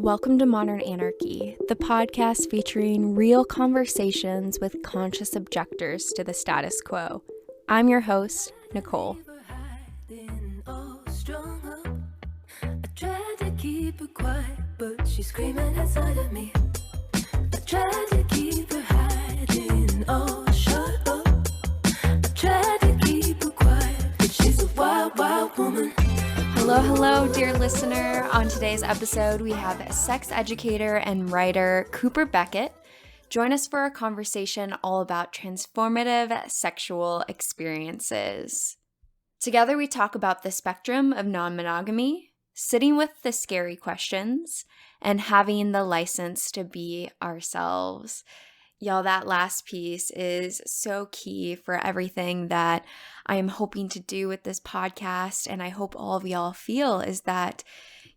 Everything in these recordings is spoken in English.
Welcome to Modern Anarchy, the podcast featuring real conversations with conscious objectors to the status quo. I'm your host, Nicole. I tried to keep her quiet, but she's screaming inside of me. I tried to keep her hiding, oh, shut up. I tried to keep her quiet, but she's a wild, wild woman. Hello, dear listener. On today's episode, we have sex educator and writer Cooper Beckett. Join us for a conversation all about transformative sexual experiences. Together, we talk about the spectrum of non-monogamy, sitting with the scary questions, and having the license to be ourselves. Y'all, that last piece is so key for everything that I am hoping to do with this podcast, and I hope all of y'all feel is that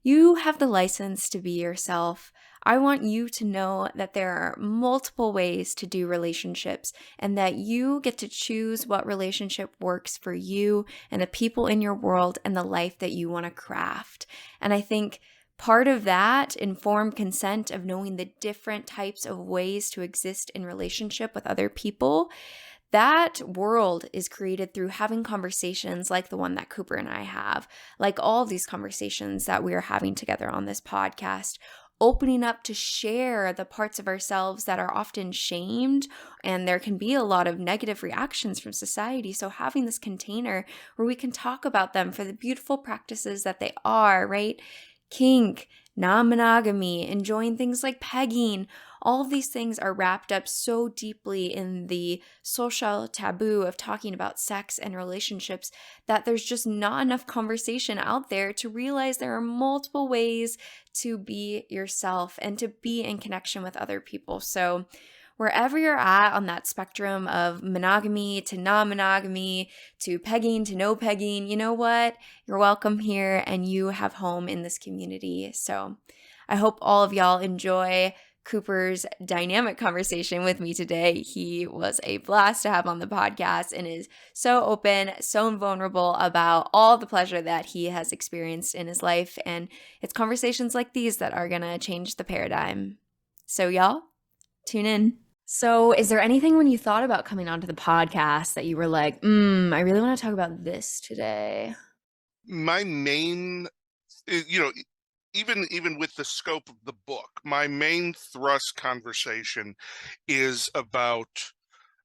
you have the license to be yourself. I want you to know that there are multiple ways to do relationships and that you get to choose what relationship works for you and the people in your world and the life that you want to craft. And I think part of that informed consent of knowing the different types of ways to exist in relationship with other people, that world is created through having conversations like the one that Cooper and I have, like all of these conversations that we are having together on this podcast, opening up to share the parts of ourselves that are often shamed, and there can be a lot of negative reactions from society. So having this container where we can talk about them for the beautiful practices that they are, right? Kink, non-monogamy, enjoying things like pegging, all of these things are wrapped up so deeply in the social taboo of talking about sex and relationships that there's just not enough conversation out there to realize there are multiple ways to be yourself and to be in connection with other people. So wherever you're at on that spectrum of monogamy to non-monogamy to pegging to no pegging, you know what? You're welcome here and you have home in this community. So I hope all of y'all enjoy Cooper's dynamic conversation with me today. He was a blast to have on the podcast and is so open, so vulnerable about all the pleasure that he has experienced in his life. And it's conversations like these that are going to change the paradigm. So y'all, tune in. So is there anything when you thought about coming onto the podcast that you were like, I really want to talk about this today? My main, even with the scope of the book, my main thrust conversation is about,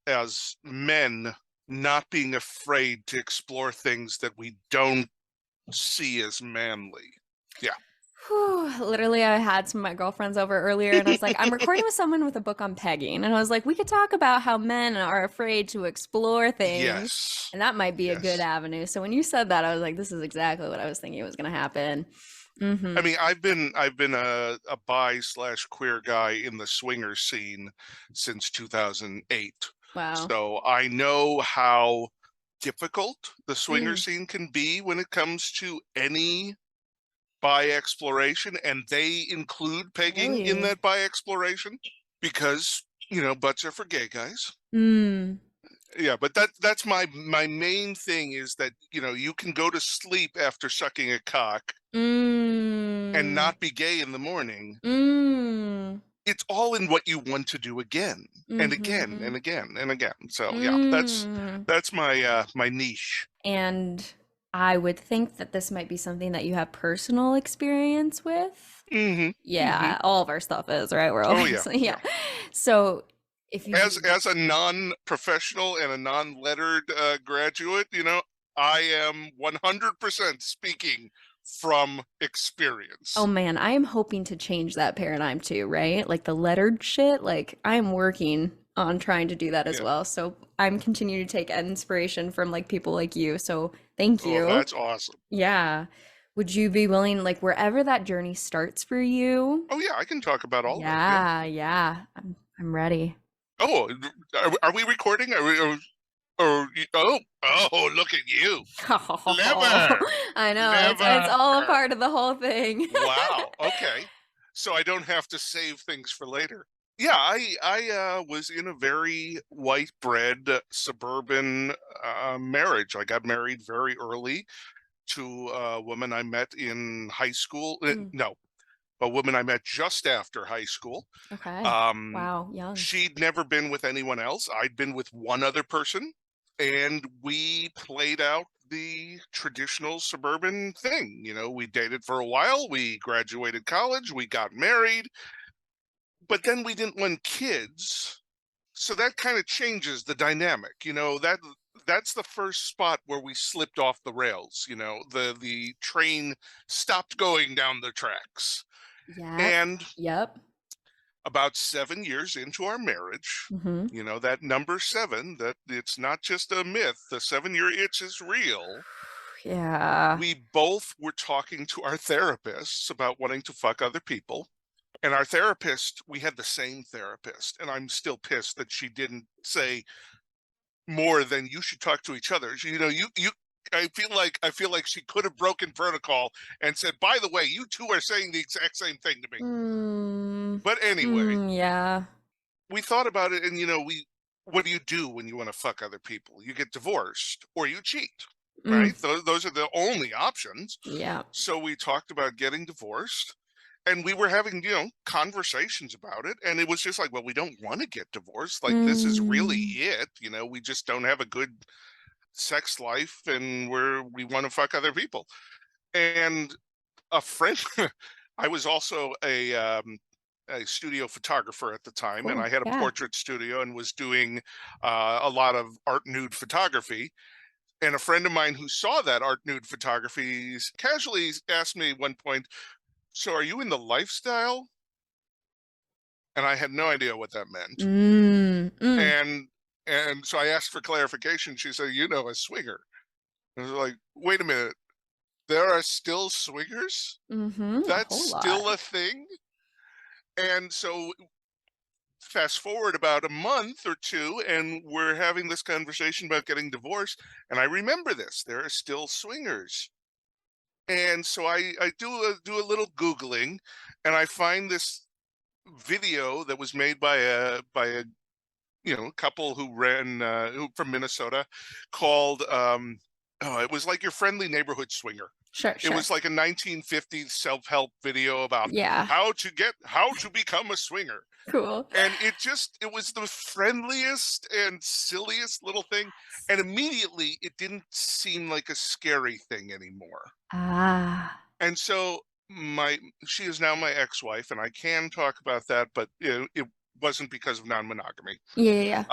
as men, not being afraid to explore things that we don't see as manly. Yeah. Whew, literally, I had some of my girlfriends over earlier and I was like, I'm recording with someone with a book on pegging. And I was like, we could talk about how men are afraid to explore things. Yes. And that might be a good avenue. So when you said that, I was like, this is exactly what I was thinking was going to happen. I mean, I've been a bi/queer guy in the swinger scene since 2008. Wow. So I know how difficult the swinger scene can be when it comes to any bi exploration, and they include pegging in that bi exploration because, butts are for gay guys. Yeah, but that's my main thing is that, you can go to sleep after sucking a cock and not be gay in the morning. It's all in what you want to do again and again and again and again. So yeah, that's my my niche. And I would think that this might be something that you have personal experience with. Yeah, all of our stuff is, right? We're always, yeah. So if you as a non-professional and a non-lettered graduate, I am 100% speaking from experience. Oh man, I am hoping to change that paradigm too, right? Like the lettered shit, like I'm working on trying to do that as well. So I'm continuing to take inspiration from like people like you. So thank you. Oh, that's awesome. Yeah. Would you be willing, like wherever that journey starts for you? Oh yeah, I can talk about all of it. Yeah. I'm ready. Oh, are we recording? Oh, look at you. Clever. I know. It's all a part of the whole thing. Wow. Okay. So I don't have to save things for later. Yeah, I was in a very white bread suburban marriage. I got married very early to a woman I met in high school. No, a woman I met just after high school. Okay. Um, Wow. Young. she'd never been with anyone else. I'd been with one other person, and we played out the traditional suburban thing. You know, we dated for a while, we graduated college, we got married, but then we didn't want kids. So that kind of changes the dynamic. You know, that's the first spot where we slipped off the rails. You know, the train stopped going down the tracks. Yep. And Yep. about 7 years into our marriage, Mm-hmm. you know, that number 7, that it's not just a myth, the 7-year itch is real. Yeah. We both were talking to our therapists about wanting to fuck other people. And our therapist, we had the same therapist, and I'm still pissed that she didn't say more than you should talk to each other. You know, you I feel like she could have broken protocol and said, by the way, you two are saying the exact same thing to me. But anyway, Yeah. we thought about it, and you know, what do you do when you want to fuck other people? You get divorced or you cheat, right? Those are the only options. Yeah. So we talked about getting divorced, and we were having, you know, conversations about it, and it was just like, well, we don't want to get divorced. Like, this is really it. You know, we just don't have a good sex life, and we want to fuck other people. And a friend, I was also a studio photographer at the time, and Cool. I had a Yeah. portrait studio and was doing a lot of art nude photography. And a friend of mine who saw that art nude photography casually asked me at one point, so are you in the lifestyle? And I had no idea what that meant. And so I asked for clarification. She said, you know, a swinger. I was like, wait a minute, there are still swingers? A That's whole still lot. a thing? And so fast forward about a month or two, and we're having this conversation about getting divorced. And I remember this, there are still swingers. And so I do a little Googling, and I find this video that was made by a you know, couple who ran who from Minnesota, called oh, it was like your friendly neighborhood swinger. Sure. It was like a 1950s self-help video about Yeah. how to become a swinger. Cool. And it was the friendliest and silliest little thing, and immediately it didn't seem like a scary thing anymore. Ah. And so she is now my ex-wife, and I can talk about that, but it wasn't because of non-monogamy. Yeah.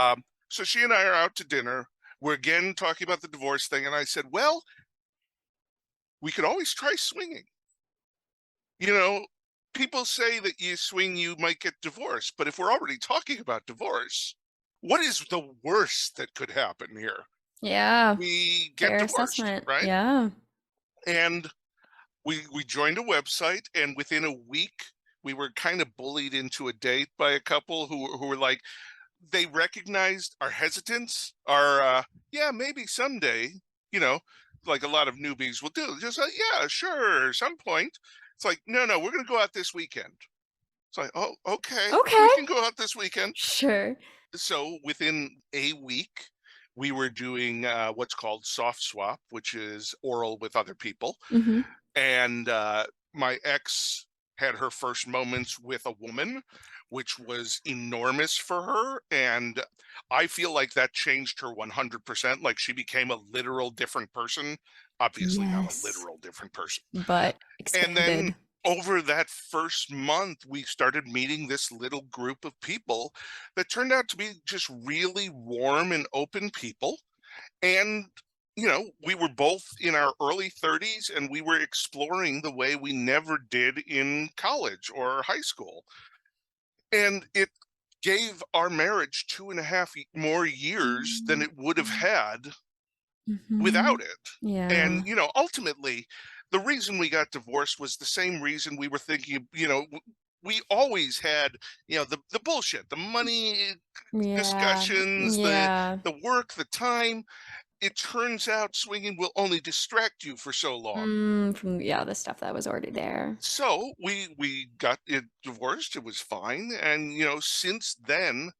So she and I are out to dinner. We're again talking about the divorce thing, and I said, well, we could always try swinging. You know, people say that you swing, you might get divorced, but if we're already talking about divorce, what is the worst that could happen here? Yeah. We get Fair divorced, assessment. right? Yeah. And we joined a website, and within a week we were kind of bullied into a date by a couple who were like, they recognized our hesitance, our yeah, maybe someday, you know, like a lot of newbies will do, just like, yeah, sure, some point. It's like, no, we're gonna go out this weekend. It's like, oh, okay, Okay. we can go out this weekend. Sure. So within a week we were doing what's called soft swap, which is oral with other people. And my ex had her first moments with a woman, which was enormous for her. And I feel like that changed her 100%. Like, she became a literal different person. Obviously not a Yes. literal different person. But And then expanded. over that first month, we started meeting this little group of people that turned out to be just really warm and open people. And you know, we were both in our early 30s, and we were exploring the way we never did in college or high school. And it gave our marriage 2.5 more years than it would have had without it. Yeah. And, you know, ultimately, the reason we got divorced was the same reason we were thinking, you know, we always had, you know, the bullshit, the money discussions, the work, the time. It turns out swinging will only distract you for so long. From the stuff that was already there. So we got it divorced. It was fine. And, you know, since then,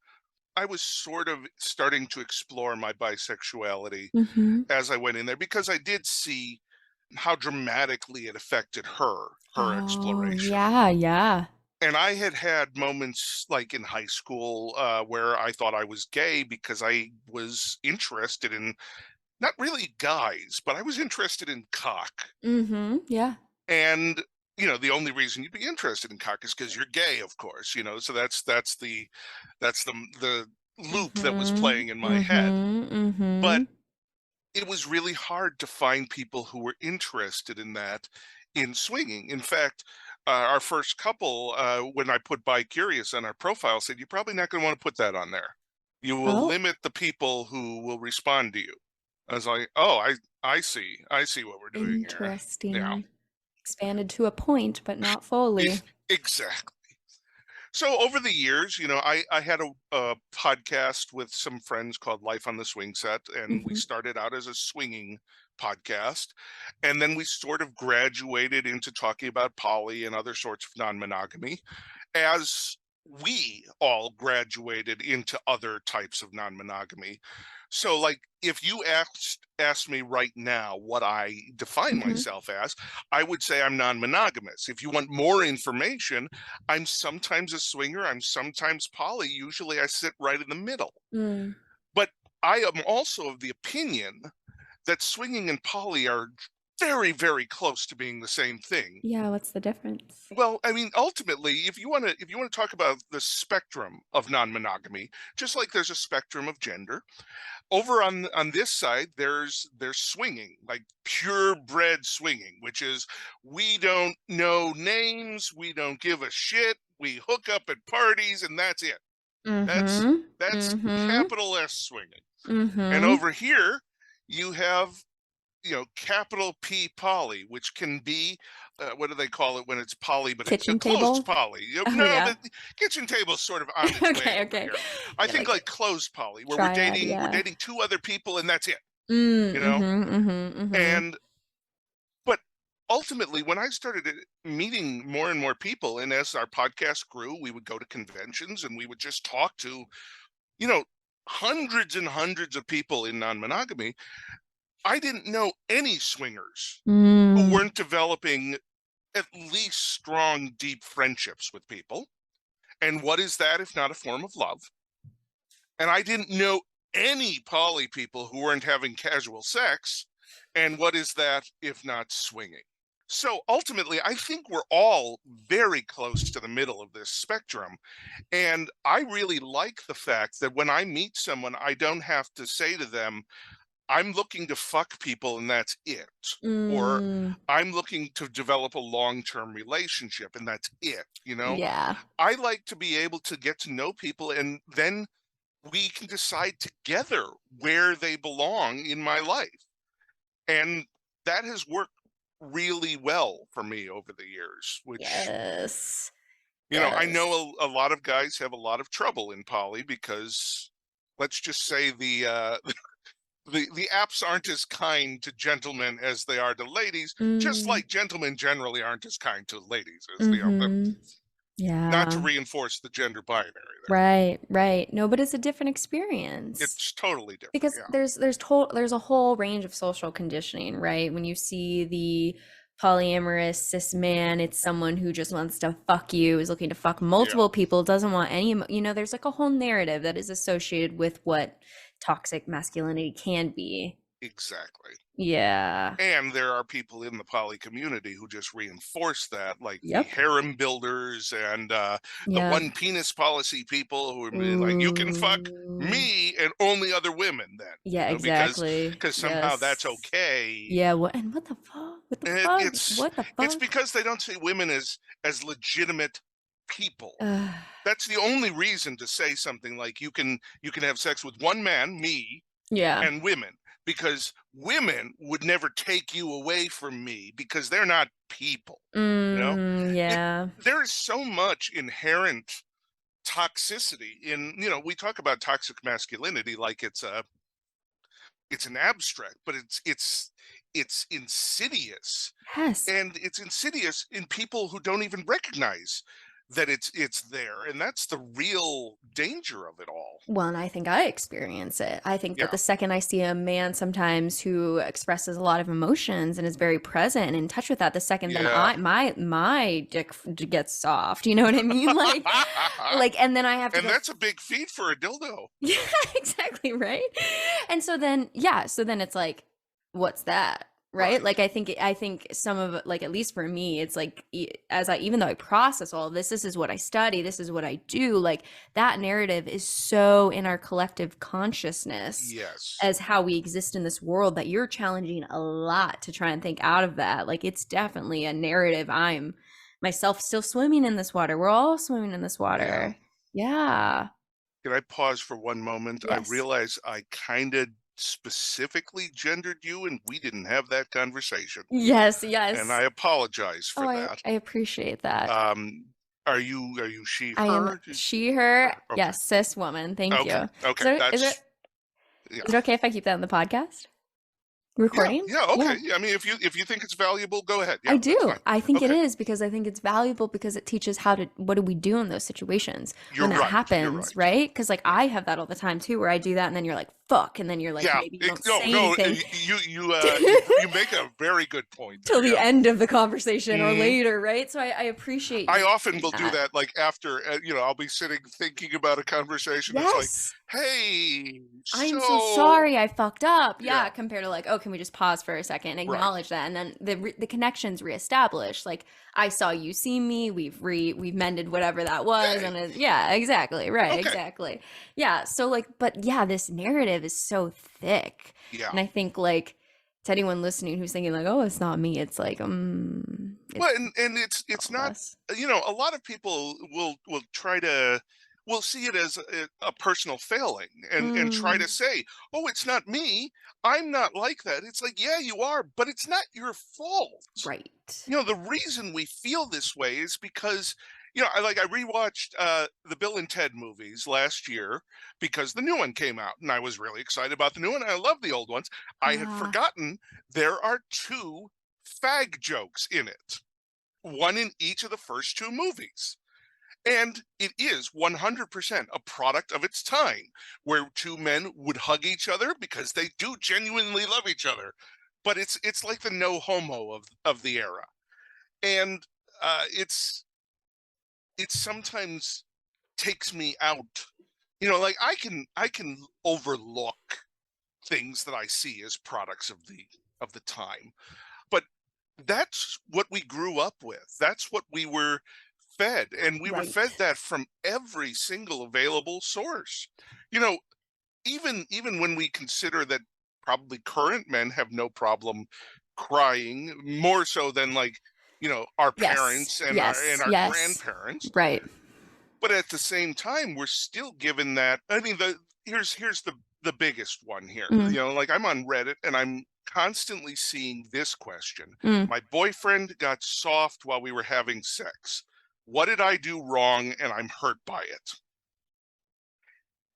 I was sort of starting to explore my bisexuality as I went in there, because I did see how dramatically it affected her Oh, exploration. yeah. And I had moments like in high school where I thought I was gay because I was interested in not really guys, but I was interested in cock. Mm-hmm. Yeah. And the only reason you'd be interested in cock is because you're gay, of course. So that's the loop that was Mm-hmm. playing in my head. Mm-hmm. Mm-hmm. But it was really hard to find people who were interested in that in swinging. In fact, our first couple, when I put bi-curious on our profile, said, "You're probably not going to want to put that on there. You will Oh, limit the people who will respond to you." I was like, "Oh, I see. I see what we're doing here." Yeah, interesting. Expanded to a point, but not fully. exactly. So over the years, I had a podcast with some friends called Life on the Swing Set, and we Mm-hmm. started out as a swinging podcast, and then we sort of graduated into talking about poly and other sorts of non-monogamy as we all graduated into other types of non-monogamy. So like if you asked me right now what I define Mm-hmm. myself as, I would say I'm non-monogamous. If you want more information, I'm sometimes a swinger, I'm sometimes poly. Usually I sit right in the middle. Mm. But I am also of the opinion that swinging and poly are very, very close to being the same thing. Yeah, what's the difference? Well, I mean, ultimately, if you want to talk about the spectrum of non-monogamy, just like there's a spectrum of gender, over on this side, there's swinging, like purebred swinging, which is we don't know names, we don't give a shit, we hook up at parties, and that's it. That's Mm-hmm. that's Mm-hmm. capital S swinging. And Mm-hmm. over here, you have capital P poly, which can be what do they call it when it's poly, but it's a Kitchen closed table? poly. Oh, No, yeah. the kitchen table's sort of on its way Okay, over okay. here. I Yeah, think like like closed poly, where we're triad, dating, we're yeah. dating two other people, and that's it. You know, Mm-hmm. Mm-hmm. Mm-hmm. and but ultimately, when I started meeting more and more people, and as our podcast grew, we would go to conventions and we would just talk to you know hundreds and hundreds of people in non-monogamy. I didn't know any swingers who Mm. weren't developing at least strong, deep friendships with people. And what is that if not a form of love? And I didn't know any poly people who weren't having casual sex. And what is that if not swinging? So ultimately, I think we're all very close to the middle of this spectrum. And I really like the fact that when I meet someone, I don't have to say to them, I'm looking to fuck people and that's it. Or Mm. I'm looking to develop a long-term relationship and that's it. Yeah. I like to be able to get to know people and then we can decide together where they belong in my life. And that has worked really well for me over the years, which, Yes. I Yes. know a lot of guys have a lot of trouble in poly because let's just say the apps aren't as kind to gentlemen as they are to ladies, just Mm. like gentlemen generally aren't as kind to ladies as Mm-hmm. not to Yeah. reinforce the gender binary there. Right, right. No, but it's a different experience. It's totally different. Because Yeah. there's a whole range of social conditioning, right? When you see the polyamorous cis man, it's someone who just wants to fuck you, is looking to fuck Yeah, multiple people, doesn't want any, there's like a whole narrative that is associated with what toxic masculinity can be. exactly. Yeah. And there are people in the poly community who just reinforce that, like the Yep. harem builders and the Yep. one penis policy people who are like, you can fuck Ooh. me and only other women then, Yeah, because exactly. somehow that's Yes. okay. Yeah, what the fuck? What the And fuck? it's What the it's fuck? because they don't see women as legitimate people. Ugh. That's the only reason to say something like you can have sex with one man, me, Yeah. and women, because women would never take you away from me because they're not people. It Yeah. there is so much inherent toxicity in, we talk about toxic masculinity like it's an abstract, but it's insidious. Yes. And it's insidious in people who don't even recognize that it's there, and that's the real danger of it all. Well, and I think I experience it. I think that Yeah. the second I see a man sometimes who expresses a lot of emotions and is very present and in touch with that, the second then Yeah. my dick gets soft. You know what I mean? And then I have to And go. that's a big feat for a dildo. Yeah, exactly, right? And so then, yeah, so then it's like, what's that? Right? Right. Like I think some of like, at least for me, it's like even though I process all of this is what I study, this is what I do, like that narrative is so in our collective consciousness Yes. as how we exist in this world that you're challenging a lot to try and think out of that. Like it's definitely a narrative. I'm myself still swimming in this water. We're all swimming in this water. Yeah. Can I pause for one moment? I Yes. realize I kind of specifically gendered you, and we didn't have that conversation. Yes. And I apologize for Oh, that. I appreciate that. Are you she, I am her? she, her. Okay. Yes, cis woman. Thank Okay. you. Okay. Is it okay if I keep that in the podcast? Recording? Yeah. Okay. Yeah. I mean, if you think it's valuable, go ahead. Yeah, I do. that's fine. I think it Okay. is because I think it's valuable because it teaches what do we do in those situations You're when that right. happens, right? Because like I have that all the time too, where I do that and then you're like, fuck, and then you're like, Yeah. maybe you don't say anything You make a very good point there, till the yeah. end of the conversation or later, right? So I appreciate you I often doing will do that, like after, I'll be sitting thinking about a conversation. It's like, Yes. hey, I'm so sorry I fucked up. Yeah, Yeah. compared to like, oh, can we just pause for a second and Right. acknowledge that, and then the connection's reestablished. Like I saw you see me, we've mended whatever that was, Hey. and yeah, exactly, right, Okay. exactly, yeah. So like, but yeah, this narrative is so thick, Yeah. and I think like to anyone listening who's thinking like, oh, it's not me, it's like, Well, and it's not, us. a lot of people will see it as a personal failing and try to say, oh, it's not me, I'm not like that. It's like, yeah, you are, but it's not your fault. Right. The reason we feel this way is because I rewatched the Bill and Ted movies last year because the new one came out, and I was really excited about the new one. I love the old ones. I had forgotten there are 2 fag jokes in it, one in each of the first 2 movies. And it is 100% a product of its time, where 2 men would hug each other because they do genuinely love each other. But it's like the no homo of the era. And it sometimes takes me out. Like I can overlook things that I see as products of the time. But that's what we grew up with. That's what we were fed, and we were fed Right. that from every single available source. Even when we consider that probably current men have no problem crying, more so than our Yes. parents and Yes. our Yes. grandparents. Right. But at the same time, we're still given that. I mean, here's the biggest one here. Like I'm on Reddit and I'm constantly seeing this question. My boyfriend got soft while we were having sex. What did I do wrong and I'm hurt by it?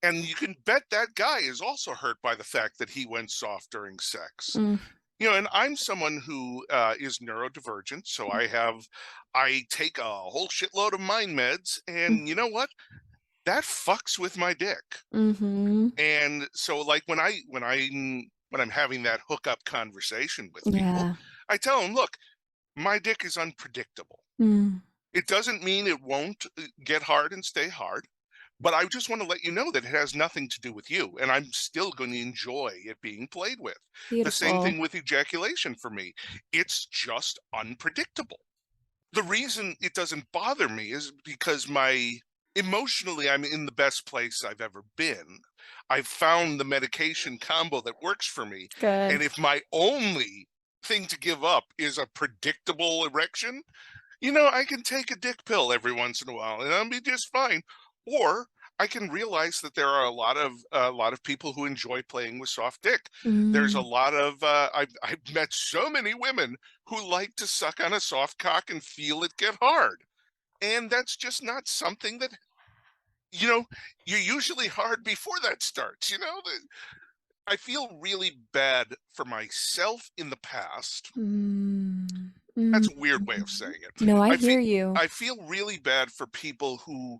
And you can bet that guy is also hurt by the fact that he went soft during sex. And I'm someone who is neurodivergent, so I take a whole shitload of mind meds, and you know what? That fucks with my dick. And so, like when I'm having that hookup conversation with people, I tell them, look, my dick is unpredictable. It doesn't mean it won't get hard and stay hard. But I just want to let you know that it has nothing to do with you, and I'm still going to enjoy it being played with. Beautiful. The same thing with ejaculation for me. It's just unpredictable. The reason it doesn't bother me is because emotionally, I'm in the best place I've ever been. I've found the medication combo that works for me. Good. And if my only thing to give up is a predictable erection, I can take a dick pill every once in a while and I'll be just fine. Or I can realize that there are a lot of people who enjoy playing with soft dick. There's a lot of I've met so many women who like to suck on a soft cock and feel it get hard, and that's just not something that you're usually hard before that starts. I feel really bad for myself in the past That's a weird way of saying it. No, I I feel hear you. I feel really bad for people who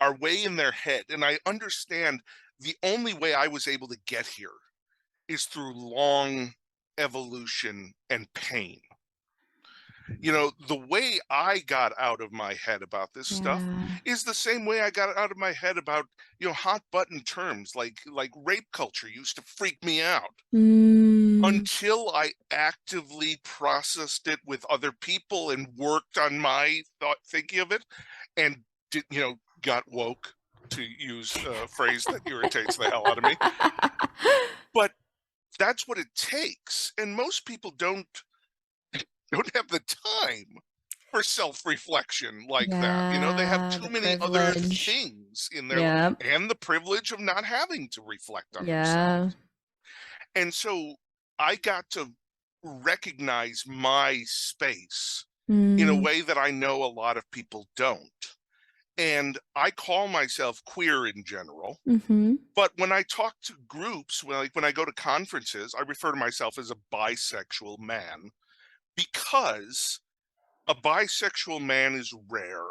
are way in their head, and I understand the only way I was able to get here is through long evolution and pain. The way I got out of my head about this stuff Yeah. is the same way I got out of my head about, hot button terms like rape culture used to freak me out until I actively processed it with other people and worked on my thinking of it and got woke, to use a phrase that irritates the hell out of me. But that's what it takes. And most people don't have the time for self-reflection like that. They have Yeah, too the many other privilege. things in their Yep. and the privilege of not having to reflect on themselves. Yeah. And so I got to recognize my space in a way that I know a lot of people don't. And I call myself queer in general. But when I talk to groups, when I go to conferences, I refer to myself as a bisexual man, because a bisexual man is rare.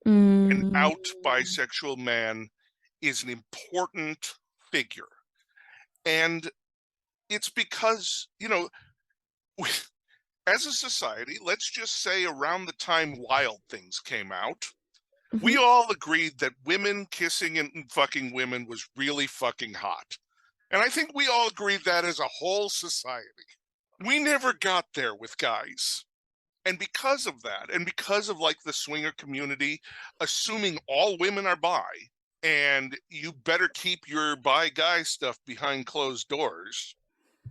An out bisexual man is an important figure. And it's because, as a society, let's just say around the time Wild Things came out, we all agreed that women kissing and fucking women was really fucking hot. And I think we all agreed that as a whole society. We never got there with guys. And because of that, and because of the swinger community, assuming all women are bi, and you better keep your bi guy stuff behind closed doors,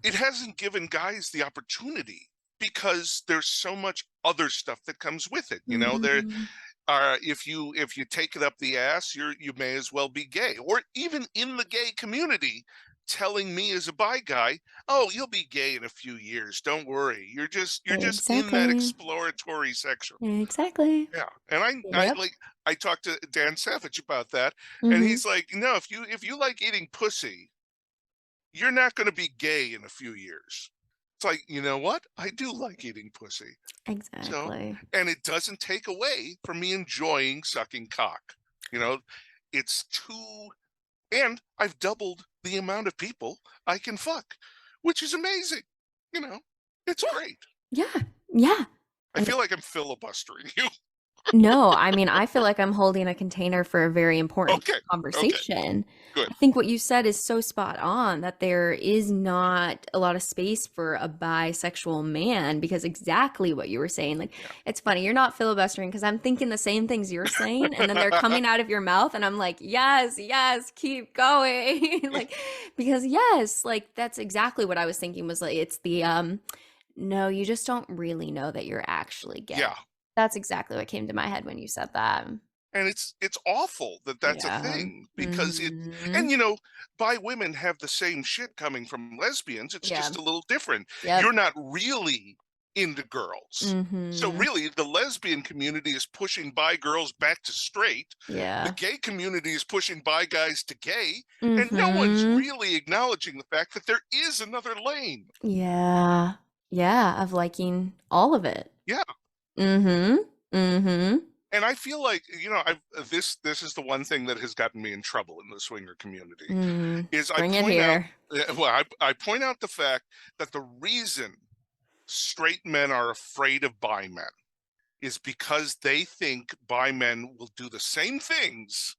it hasn't given guys the opportunity because there's so much other stuff that comes with it. There if you take it up the ass, you may as well be gay. Or even in the gay community, telling me as a bi guy, oh, you'll be gay in a few years, don't worry, you're just in that exploratory section. Exactly. Yeah. And I talked to Dan Savage about that, and he's like, no, if you like eating pussy, you're not going to be gay in a few years. It's like, you know what? I do like eating pussy. Exactly. So, and it doesn't take away from me enjoying sucking cock. It's too, and I've doubled the amount of people I can fuck, which is amazing. It's great. Yeah. Yeah. I feel like I'm filibustering you. No, I mean, I feel like I'm holding a container for a very important conversation. Good. I think what you said is so spot on, that there is not a lot of space for a bisexual man, because exactly what you were saying. It's funny, you're not filibustering because I'm thinking the same things you're saying, and then they're coming out of your mouth, and I'm like, yes, keep going. Because yes, that's exactly what I was thinking, was it's the no, you just don't really know that you're actually gay. Yeah. That's exactly what came to my head when you said that. And it's awful that that's a thing, because bi women have the same shit coming from lesbians. It's just a little different. Yep. You're not really into girls. So really, the lesbian community is pushing bi girls back to straight. Yeah. The gay community is pushing bi guys to gay. And no one's really acknowledging the fact that there is another lane. Yeah. Yeah, of liking all of it. Yeah. And I feel like, this is the one thing that has gotten me in trouble in the swinger community. Is I point out the fact that the reason straight men are afraid of bi men is because they think bi men will do the same things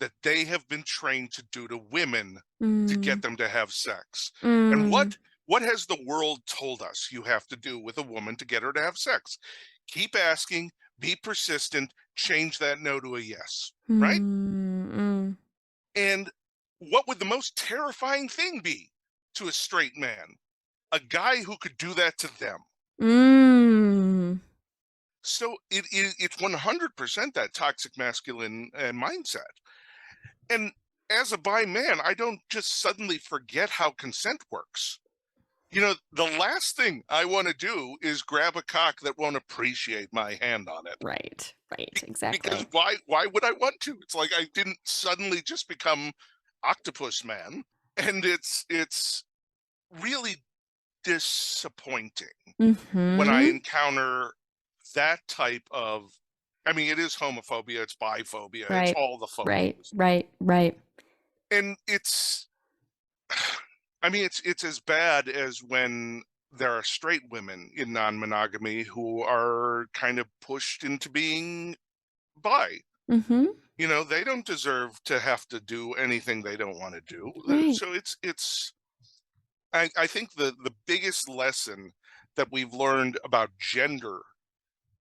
that they have been trained to do to women to get them to have sex. And what has the world told us you have to do with a woman to get her to have sex? Keep asking, be persistent, change that no to a yes, right? And what would the most terrifying thing be to a straight man? A guy who could do that to them. So it's 100% that toxic masculine mindset. And as a bi man, I don't just suddenly forget how consent works. The last thing I want to do is grab a cock that won't appreciate my hand on it. Right, exactly. Because why would I want to? It's like I didn't suddenly just become octopus man. And it's really disappointing when I Mm-hmm. encounter that type of, I mean, it is homophobia, it's biphobia, it's Right. all the Right. phobias. Right. Right. And I mean, it's as bad as when there are straight women in non-monogamy who are kind of pushed into being bi. Mm-hmm. You know, they don't deserve to have to do anything they don't want to do. Right. So I think the biggest lesson that we've learned about gender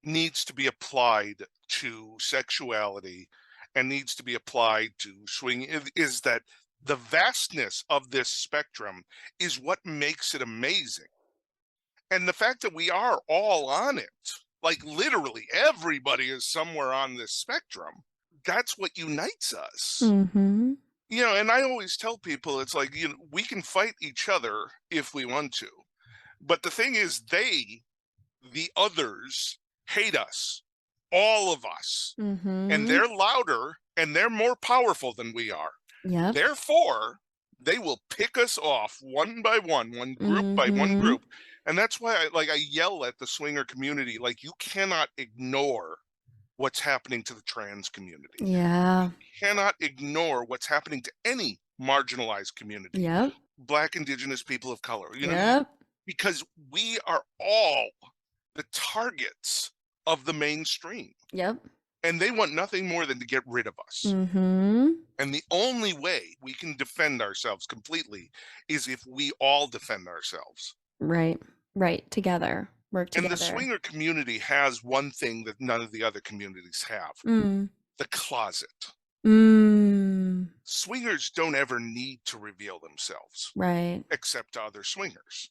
needs to be applied to sexuality and needs to be applied to swing is that the vastness of this spectrum is what makes it amazing. And the fact that we are all on it, like literally everybody is somewhere on this spectrum, that's what unites us. Mm-hmm. You know, and I always tell people, it's like, you know, we can fight each other if we want to. But the thing is, the others, hate us, all of us. Mm-hmm. And they're louder and they're more powerful than we are. Yep. Therefore, they will pick us off one by one group by one Mm-hmm. group. And that's why I yell at the swinger community, like, you cannot ignore what's happening to the trans community. Yeah. Cannot ignore what's happening to any marginalized community. Yep. Black, Indigenous, people of color, you know, Yep. because we are all the targets of the mainstream. Yep. And they want nothing more than to get rid of us. Mm-hmm. And the only way we can defend ourselves completely is if we all defend ourselves. Right. Right. Together. Work And together. the swinger community has one thing that none of the other communities have: Mm. the closet. Mm. Swingers don't ever need to reveal themselves, Right. except to other swingers.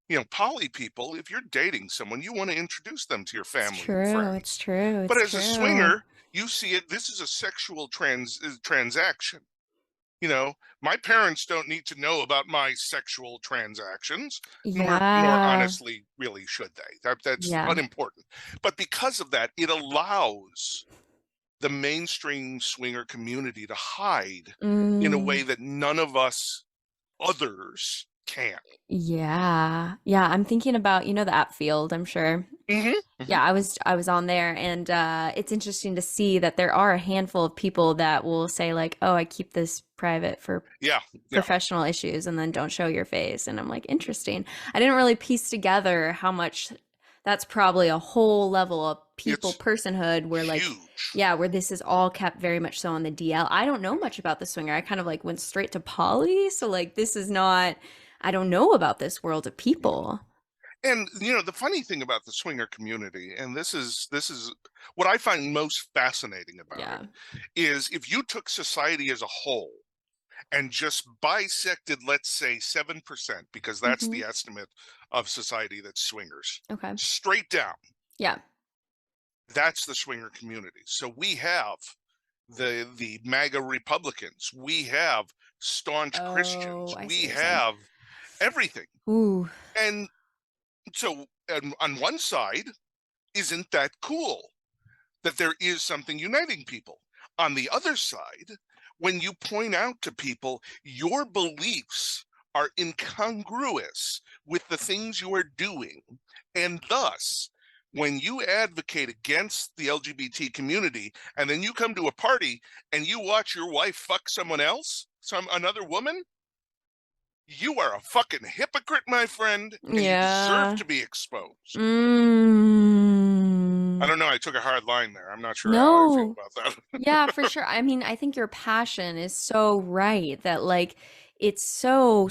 You know, poly people, if you're dating someone, you want to introduce them to your family It's and true. friends. It's true. But It's as a true. swinger, you see it, this is a sexual transaction. You know, my parents don't need to know about my sexual transactions, nor Yeah. honestly, really should they. That's Yeah. unimportant. But because of that, it allows the mainstream swinger community to hide in a way Mm. that none of us others can. Yeah. Yeah. I'm thinking about, the app Field, I'm sure. Yeah, I was on there, and it's interesting to see that there are a handful of people that will say like, "Oh, I keep this private for Yeah. professional issues," and then don't show your face. And I'm like, interesting. I didn't really piece together how much that's probably a whole level of people It's personhood where like, huge. yeah, where this is all kept very much so on the DL. I don't know much about the swinger. I kind of like went straight to poly, so like this is not. I don't know about this world of people. And you know, the funny thing about the swinger community, and this is what I find most fascinating about Yeah. it, is if you took society as a whole and just bisected, let's say 7%, because that's Mhm. the estimate of society that's swingers, Okay. straight down, Yeah. that's the swinger community. So we have the MAGA Republicans, we have staunch Christians, Oh, I see we what you're saying. have everything. Ooh. And so on one side, isn't that cool that there is something uniting people? On the other side, when you point out to people your beliefs are incongruous with the things you are doing, and thus when you advocate against the LGBT community and then you come to a party and you watch your wife fuck someone else, another woman, you are a fucking hypocrite, my friend, and you deserve to be exposed. I don't know. I took a hard line there. I'm not sure how I feel No. about that. Yeah, for sure. I mean, I think your passion is so right that like it's so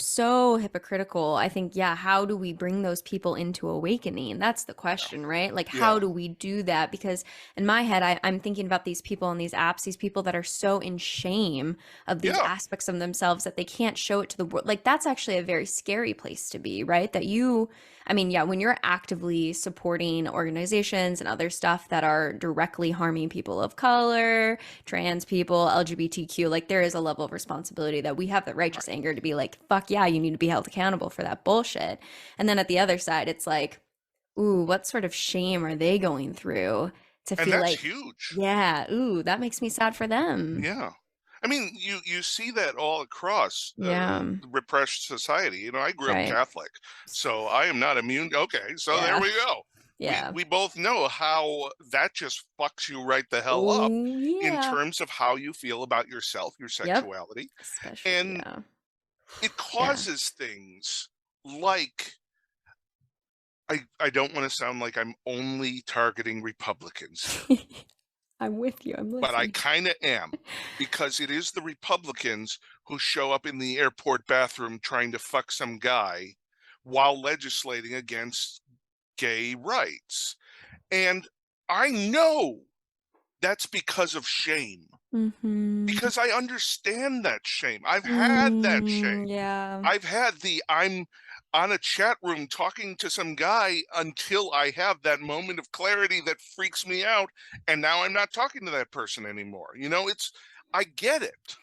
hypocritical. I think, yeah, how do we bring those people into awakening? That's the question, right? Like, how Yeah. do we do that? Because in my head, I'm thinking about these people on these apps, these people that are so in shame of these Yeah. aspects of themselves that they can't show it to the world. Like, that's actually a very scary place to be, right? I mean, yeah, when you're actively supporting organizations and other stuff that are directly harming people of color, trans people, LGBTQ, like there is a level of responsibility that we have the righteous anger to be like, fuck yeah, you need to be held accountable for that bullshit. And then at the other side, it's like, ooh, what sort of shame are they going through to And feel that's like, huge. yeah, ooh, that makes me sad for them. Yeah. I mean, you see that all across Yeah. repressed society. You know, I grew up Right. Catholic, so I am not immune. Okay, so there Yeah. we go. Yeah. We both know how that just fucks you right the hell up Oh, in yeah. terms of how you feel about yourself, your Yep. sexuality, Especially, and yeah. it Yeah. causes things like I don't want to sound like I'm only targeting Republicans here, I'm with you. I'm but I listening. kind of am, because it is the Republicans who show up in the airport bathroom trying to fuck some guy while legislating against gay rights. And I know that's because of shame, Mm-hmm. because I understand that shame. I've had that shame. Yeah. I'm on a chat room talking to some guy until I have that moment of clarity that freaks me out, and now I'm not talking to that person anymore. You know, I get it,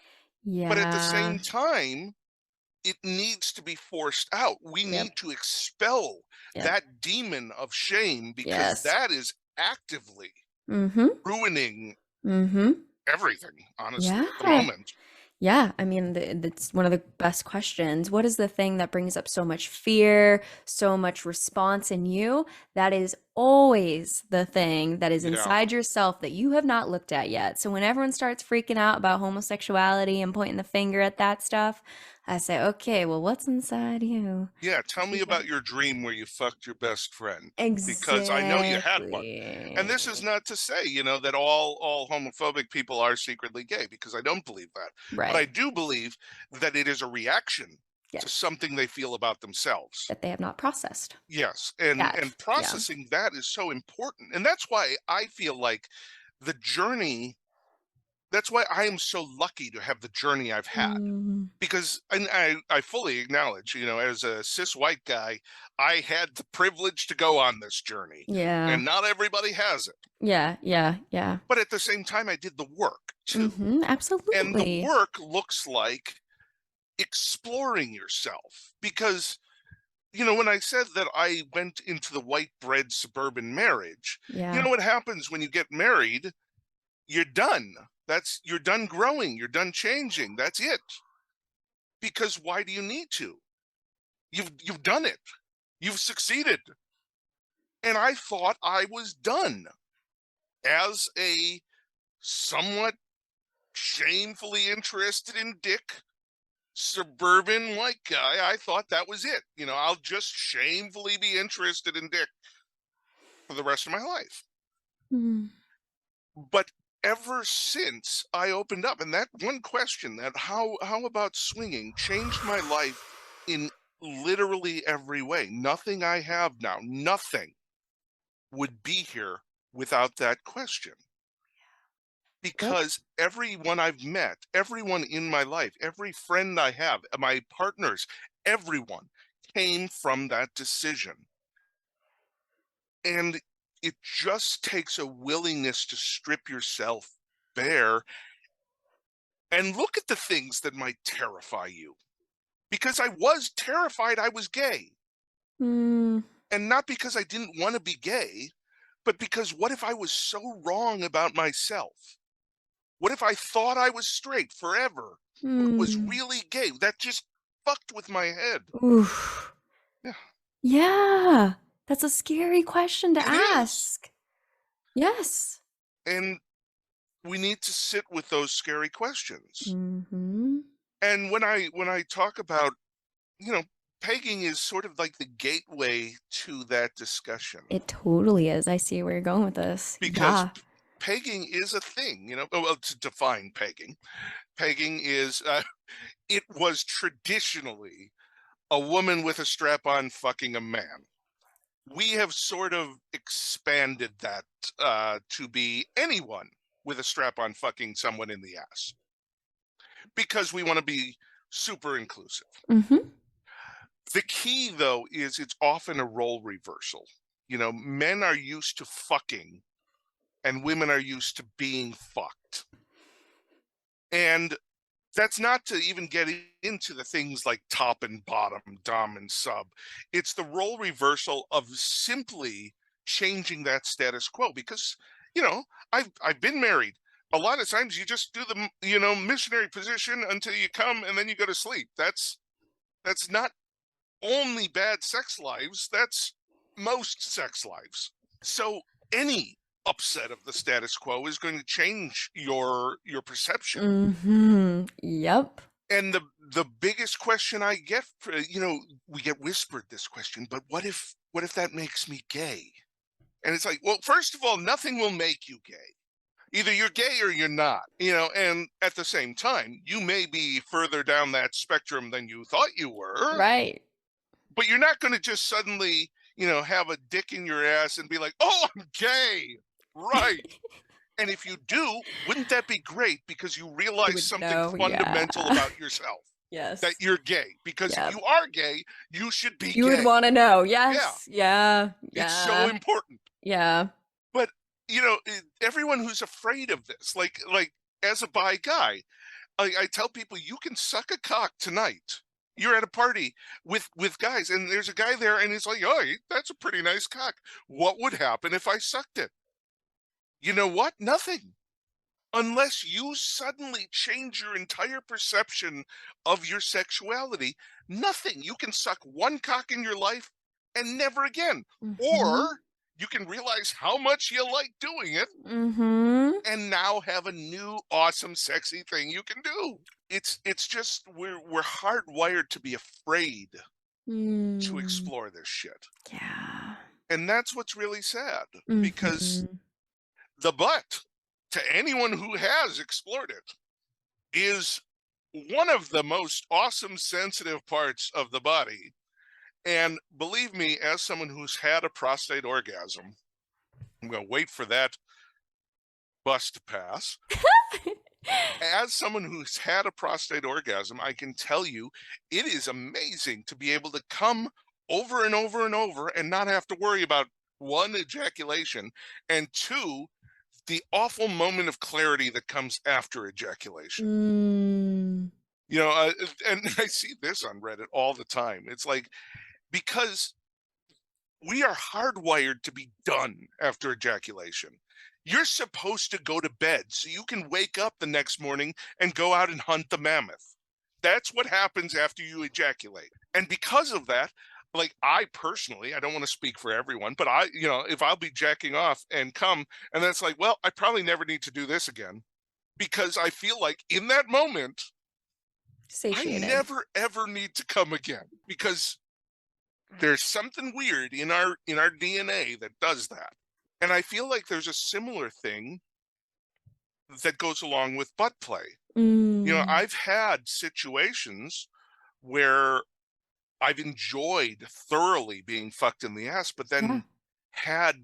but at the Yeah. same time, it needs to be forced out. We Yep. need to expel Yep. that demon of shame, because Yes. that is actively Mm-hmm. ruining Mm-hmm. everything, honestly, at the Yeah. moment. Yeah, I mean, that's one of the best questions. What is the thing that brings up so much fear, so much response in you? That is always the thing that is Yeah. inside yourself that you have not looked at yet. So when everyone starts freaking out about homosexuality and pointing the finger at that stuff, I say, okay, well, what's inside you? Yeah, tell me Keep it. about your dream where you fucked your best friend, because I know you had one. And this is Exactly. not to say, you know, that all homophobic people are secretly gay, because I don't believe that. But I Right. do believe that it is a reaction to Yes. something they feel about themselves. That they have not processed. Yes, That. and Yeah. processing that is so important. And that's why I feel like the journey, that's why I am so lucky to have the journey I've had, Mm, because and I fully acknowledge, you know, as a cis white guy, I had the privilege to go on this journey, yeah. and not everybody has it. Yeah. Yeah. Yeah. But at the same time, I did the work too. Mm-hmm, And the absolutely. work looks like exploring yourself, because, you know, when I said that I went into the white bread suburban marriage, you Yeah. know what happens when you get married? You're done. You're done growing, you're done changing. That's it. Because why do you need to? You've done it. You've succeeded. And I thought I was done as a somewhat shamefully interested in dick suburban white guy. I thought that was it. You know, I'll just shamefully be interested in dick for the rest of my life. Mm. But ever since I opened up, and that one question, that how about swinging, changed my life in literally every way. Nothing I have now, nothing would be here without that question. Yep. Because everyone I've met, everyone in my life, every friend I have, my partners, everyone came from that decision. And it just takes a willingness to strip yourself bare and look at the things that might terrify you. Because I was terrified I was gay. Mm. And not because I didn't want to be gay, but because what if I was so wrong about myself? What if I thought I was straight forever, but was Mm. really gay? That just fucked with my head. Oof. Yeah, Yeah. That's a scary question to it is. ask. Yes. And we need to sit with those scary questions. Mm-hmm. And when I talk about, you know, pegging is sort of like the gateway to that discussion, It totally is. I see where you're going with this. because Yeah. pegging is a thing, you know. Well, to define pegging, pegging is it was traditionally a woman with a strap on fucking a man. We have sort of expanded that to be anyone with a strap on fucking someone in the ass, because we want to be super inclusive. Mm-hmm. The key, though, is it's often a role reversal. You know, men are used to fucking and women are used to being fucked. And that's not to even get into the things like top and bottom, dom and sub. It's the role reversal of simply changing that status quo, because, you know, I've been married. a lot of times you just do the, you know, missionary position until you come and then you go to sleep. That's not only bad sex lives, that's most sex lives. So any upset of the status quo is going to change your perception. Yep. And the biggest question I get, you know, we get whispered this question, but what if that makes me gay? And it's like, well, first of all, nothing will make you gay. Either you're gay or you're not, you know, and at the same time, you may be further down that spectrum than you thought you were. Right. But you're not going to just suddenly, you know, have a dick in your ass and be like, oh, I'm gay. Right. And if you do, wouldn't that be great? Because you realize something fundamental about yourself. Yes. That you're gay. Because if you are gay, you should be gay. You would want to know. Yes. Yeah. It's so important. Yeah. But, you know, everyone who's afraid of this, like as a bi guy, I tell people, you can suck a cock tonight. You're at a party with guys, and there's a guy there, and he's like, oh, that's a pretty nice cock. What would happen if I sucked it? You know what? Nothing. Unless you suddenly change your entire perception of your sexuality, nothing. You can suck one cock in your life and never again. Or you can realize how much you like doing it and now have a new, awesome, sexy thing you can do. It's just we're hardwired to be afraid to explore this shit. Yeah. And that's what's really sad, because the butt, to anyone who has explored it, is one of the most awesome, sensitive parts of the body. And believe me, as someone who's had a prostate orgasm, I'm going to wait for that bus to pass. As someone who's had a prostate orgasm, I can tell you it is amazing to be able to come over and over and over and not have to worry about, one, ejaculation, and two, the awful moment of clarity that comes after ejaculation. You know, and I see this on Reddit all the time. It's like, because we are hardwired to be done after ejaculation. You're supposed to go to bed so you can wake up the next morning and go out and hunt the mammoth. That's what happens after you ejaculate. And because of that, like, I personally, I don't want to speak for everyone, but I, you know, if I'll be jacking off and come, and then it's like, well, I probably never need to do this again, because I feel like in that moment, satiated. I never ever need to come again, because there's something weird in our DNA that does that. And I feel like there's a similar thing that goes along with butt play. You know, I've had situations where I've enjoyed thoroughly being fucked in the ass, but then had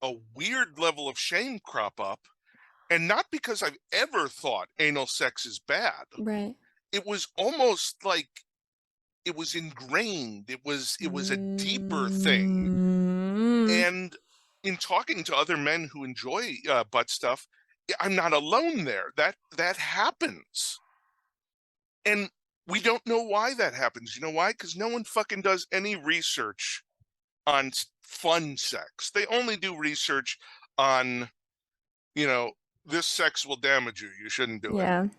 a weird level of shame crop up. And not because I've ever thought anal sex is bad. Right. It was almost like it was ingrained. It was a deeper thing. And in talking to other men who enjoy butt stuff, I'm not alone there. That happens. And we don't know why that happens. You know why? Because no one fucking does any research on fun sex. They only do research on, you know, this sex will damage you. You shouldn't do it.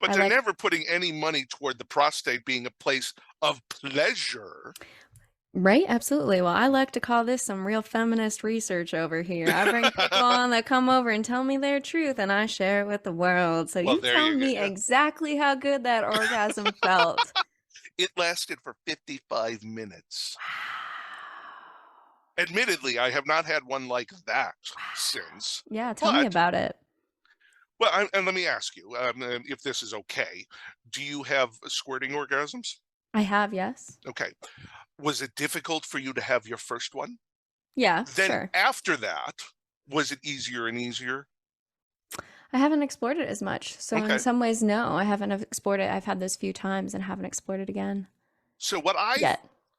But they're never putting any money toward the prostate being a place of pleasure. Right, absolutely. Well, I like to call this some real feminist research over here. I bring people on that come over and tell me their truth, and I share it with the world. So you tell me exactly how good that orgasm felt. It lasted for 55 minutes. Wow. Admittedly, I have not had one like that since. Yeah, tell me about it. Well, and let me ask you, if this is okay, do you have squirting orgasms? I have, yes. Okay. Was it difficult for you to have your first one? Yeah, then sure. After that, was it easier and easier? I haven't explored it as much. So in some ways, no, I haven't explored it. I've had those few times and haven't explored it again. So what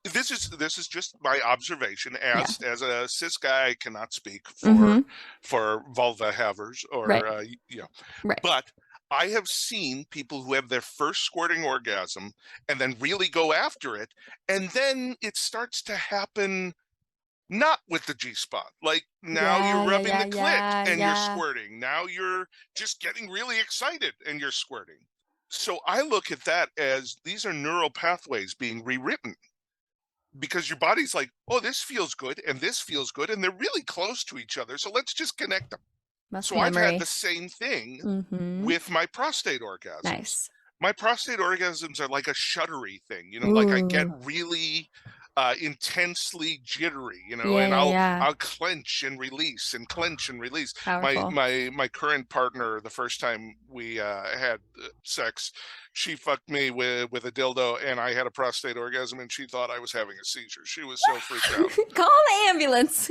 this is just my observation as a cis guy. I cannot speak for vulva havers or but I have seen people who have their first squirting orgasm and then really go after it, and then it starts to happen not with the G-spot. Like now Yeah, you're yeah, rubbing yeah, the clit yeah, and you're yeah. squirting. Now you're just getting really excited and you're squirting. So I look at that as these are neural pathways being rewritten because your body's like, oh, this feels good and this feels good and they're really close to each other. So let's just connect them. Muscle So I've had memory. the same thing Mm-hmm. with my prostate orgasms. Nice. My prostate orgasms are like a shuddery thing, like I get Ooh. really intensely jittery, Yeah, and yeah, yeah. I'll clench and release and clench and release. Powerful. My current partner, the first time we had sex, she fucked me with a dildo and I had a prostate orgasm and she thought I was having a seizure. She was so freaked out. Call the ambulance.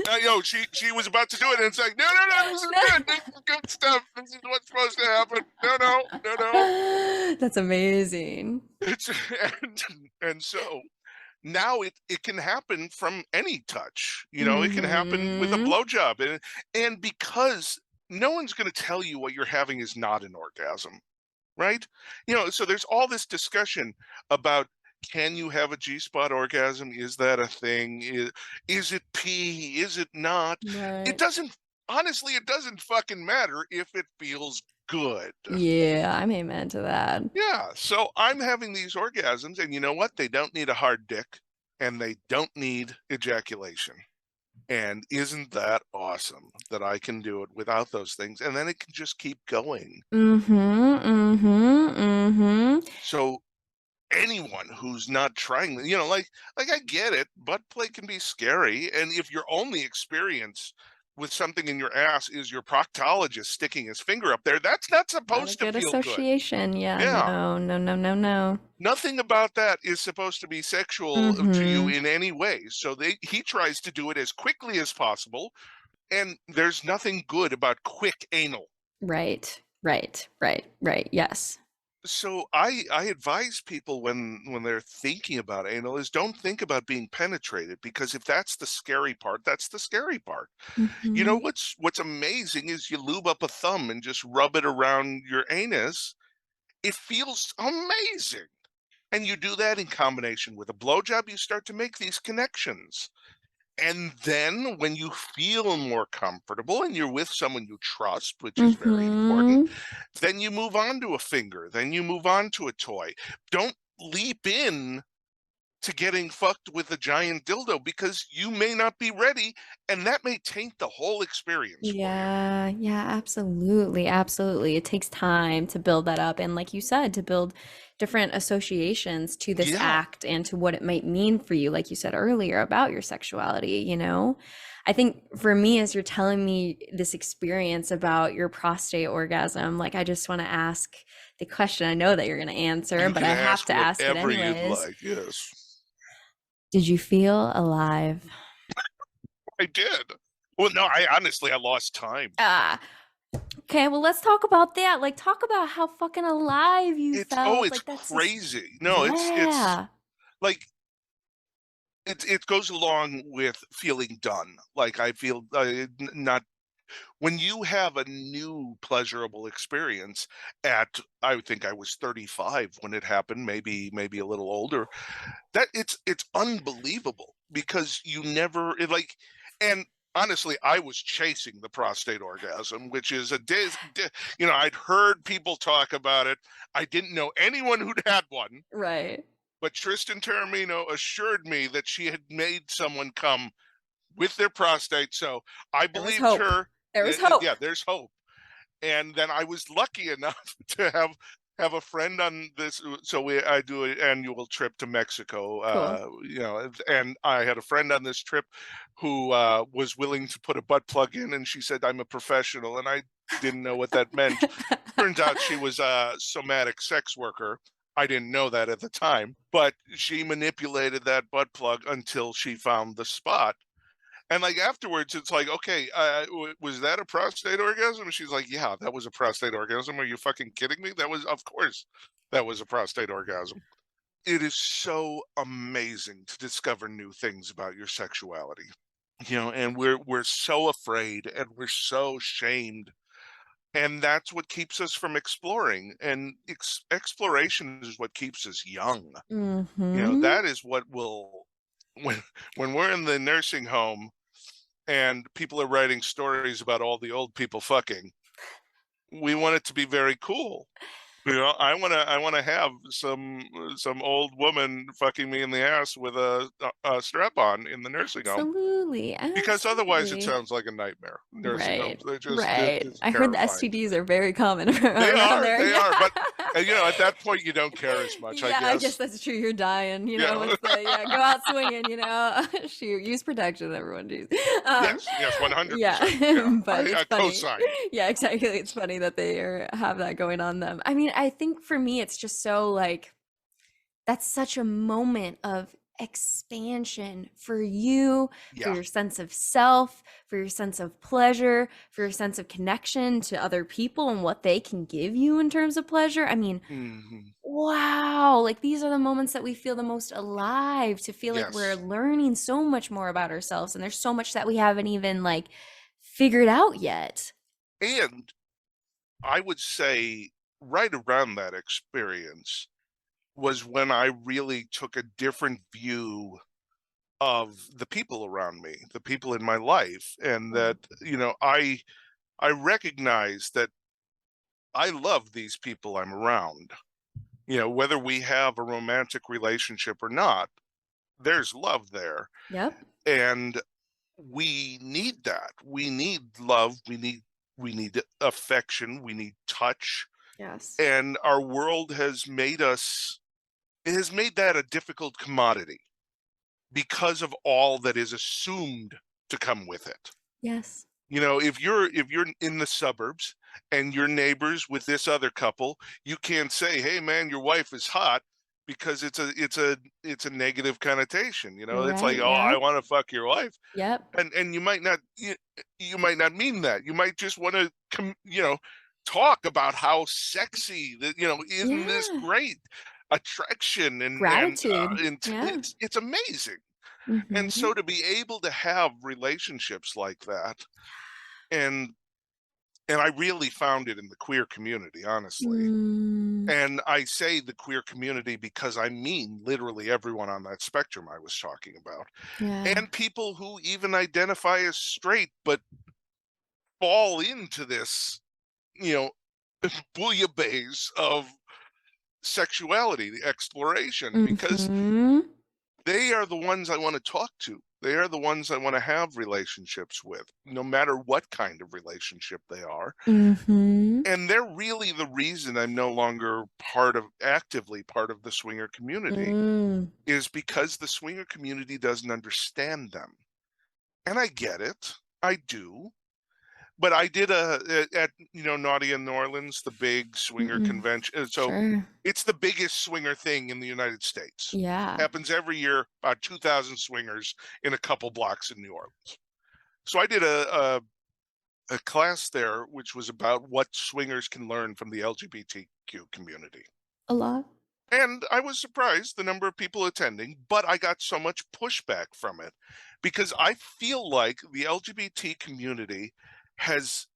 She was about to do it and it's like, no, this is good. This is good stuff. This is what's supposed to happen. No. That's amazing. It's and so now it can happen from any touch. It can happen with a Mhm. blowjob, and because no one's going to tell you what you're having is not an orgasm, right? So there's all this discussion about, can you have a G-spot orgasm? Is that a thing? Is it pee? Is it not? Right. It doesn't fucking matter if it feels good. Yeah, I'm amen to that. Yeah, so I'm having these orgasms, and you know what? They don't need a hard dick, and they don't need ejaculation. And isn't that awesome that I can do it without those things, and then it can just keep going? So anyone who's not trying, like I get it, butt play can be scary, and if your only experience with something in your ass is your proctologist sticking his finger up there, that's not Not a supposed to good feel good. association. Yeah, Yeah. no. Nothing about that is supposed to be sexual to you in any way. So he tries to do it as quickly as possible, and there's nothing good about quick anal. Right. Yes. So I advise people when they're thinking about anal is don't think about being penetrated, because if that's the scary part, that's the scary part. Mhm. What's amazing is you lube up a thumb and just rub it around your anus. It feels amazing. And you do that in combination with a blowjob, you start to make these connections. And then when you feel more comfortable and you're with someone you trust, which is very important, then you move on to a finger, then you move on to a toy. Don't leap in to getting fucked with a giant dildo, because you may not be ready, and that may taint the whole experience for you. Yeah, absolutely. It takes time to build that up. And like you said, to build different associations to this Yeah. act and to what it might mean for you, like you said earlier about your sexuality, I think for me, as you're telling me this experience about your prostate orgasm, like I just want to ask the question I know that you're going to answer, You but can I have ask to ask it whatever you'd anyways. like. Yes, Did you feel alive? I did. Well, no, I honestly lost time. Okay, well, let's talk about that. Like, talk about how fucking alive you felt. It's Like, that's just, crazy. No, it's yeah, like it goes along with feeling done. Like I feel not when you have a new pleasurable experience I think I was 35 when it happened, maybe a little older. That it's unbelievable, because you never and honestly, I was chasing the prostate orgasm, which is I'd heard people talk about it. I didn't know anyone who'd had one, right. but Tristan Taramino assured me that she had made someone come with their prostate. So I There was believed hope. her. There was hope. Yeah, there's hope. And then I was lucky enough to have a friend on this. So I do an annual trip to Mexico, Cool. and I had a friend on this trip who was willing to put a butt plug in, and she said, I'm a professional, and I didn't know what that meant. Turns out she was a somatic sex worker. I didn't know that at the time, but she manipulated that butt plug until she found the spot. And like afterwards, it's like, okay, was that a prostate orgasm? And she's like, yeah, that was a prostate orgasm. Are you fucking kidding me? Of course, that was a prostate orgasm. It is so amazing to discover new things about your sexuality, and we're so afraid and we're so shamed. And that's what keeps us from exploring. And exploration is what keeps us young. Mm-hmm. That is what will, when we're in the nursing home, and people are writing stories about all the old people fucking. We want it to be very cool. You know, I want to have some old woman fucking me in the ass with a strap on in the nursing home, Absolutely. because otherwise it Absolutely. sounds like a nightmare. Nursing homes, Right. they're Right. just I heard the terrifying. STDs are very common They around there. they are, but you know, at that point you don't care as much, I Yeah, I guess guess. that's true. You're dying, you know. Yeah. It's the go out swinging, you know. Shoot, use protection, everyone. Geez. Yes, 100%. Yeah, but it's I funny. co-sign. Yeah, exactly. It's funny that have that going on them. I mean, I think for me, it's just so like that's such a moment of expansion for you, for Yeah. your sense of self, for your sense of pleasure, for your sense of connection to other people and what they can give you in terms of pleasure. I mean, Mhm. wow, like these are the moments that we feel the most alive, to feel like we're Yes. learning so much more about ourselves, and there's so much that we haven't even like figured out yet. And I would say right around that experience was when I really took a different view of the people around me, the people in my life, and that, you know, I recognize that I love these people I'm around. You know, whether we have a romantic relationship or not, there's love there. Yep. And we need that. We need love, we need affection, we need touch. Yes. And our world has made us, it has made that a difficult commodity because of all that is assumed to come with it. Yes. You know, if you're in the suburbs and you're neighbors with this other couple, you can't say, "Hey man, your wife is hot," because it's a negative connotation. You know, it's like, Right. "Oh, I Yep. want to fuck your wife." Yep. And you might not mean that. You might just want to talk about how sexy that, you know, in this Yeah. great attraction Gratitude. Yeah. it's amazing. And Mm-hmm. so to be able to have relationships like that, and I really found it in the queer community, honestly. Mm, And I say the queer community because I mean literally everyone on that spectrum I was talking about, yeah. and people who even identify as straight but fall into this, you know, bouillabaisse of sexuality, the exploration, because Mm-hmm. they are the ones I want to talk to. They are the ones I want to have relationships with, no matter what kind of relationship they are. Mm-hmm. And they're really the reason I'm no longer actively part of the swinger community, Mm. is because the swinger community doesn't understand them. And I get it. I do. But I did at Naughty in New Orleans, the big swinger Mm-mm. convention. So Sure. it's the biggest swinger thing in the United States. Yeah. Happens every year, about 2,000 swingers in a couple blocks in New Orleans. So I did a class there, which was about what swingers can learn from the LGBTQ community. A lot. And I was surprised the number of people attending, but I got so much pushback from it because I feel like the LGBT community has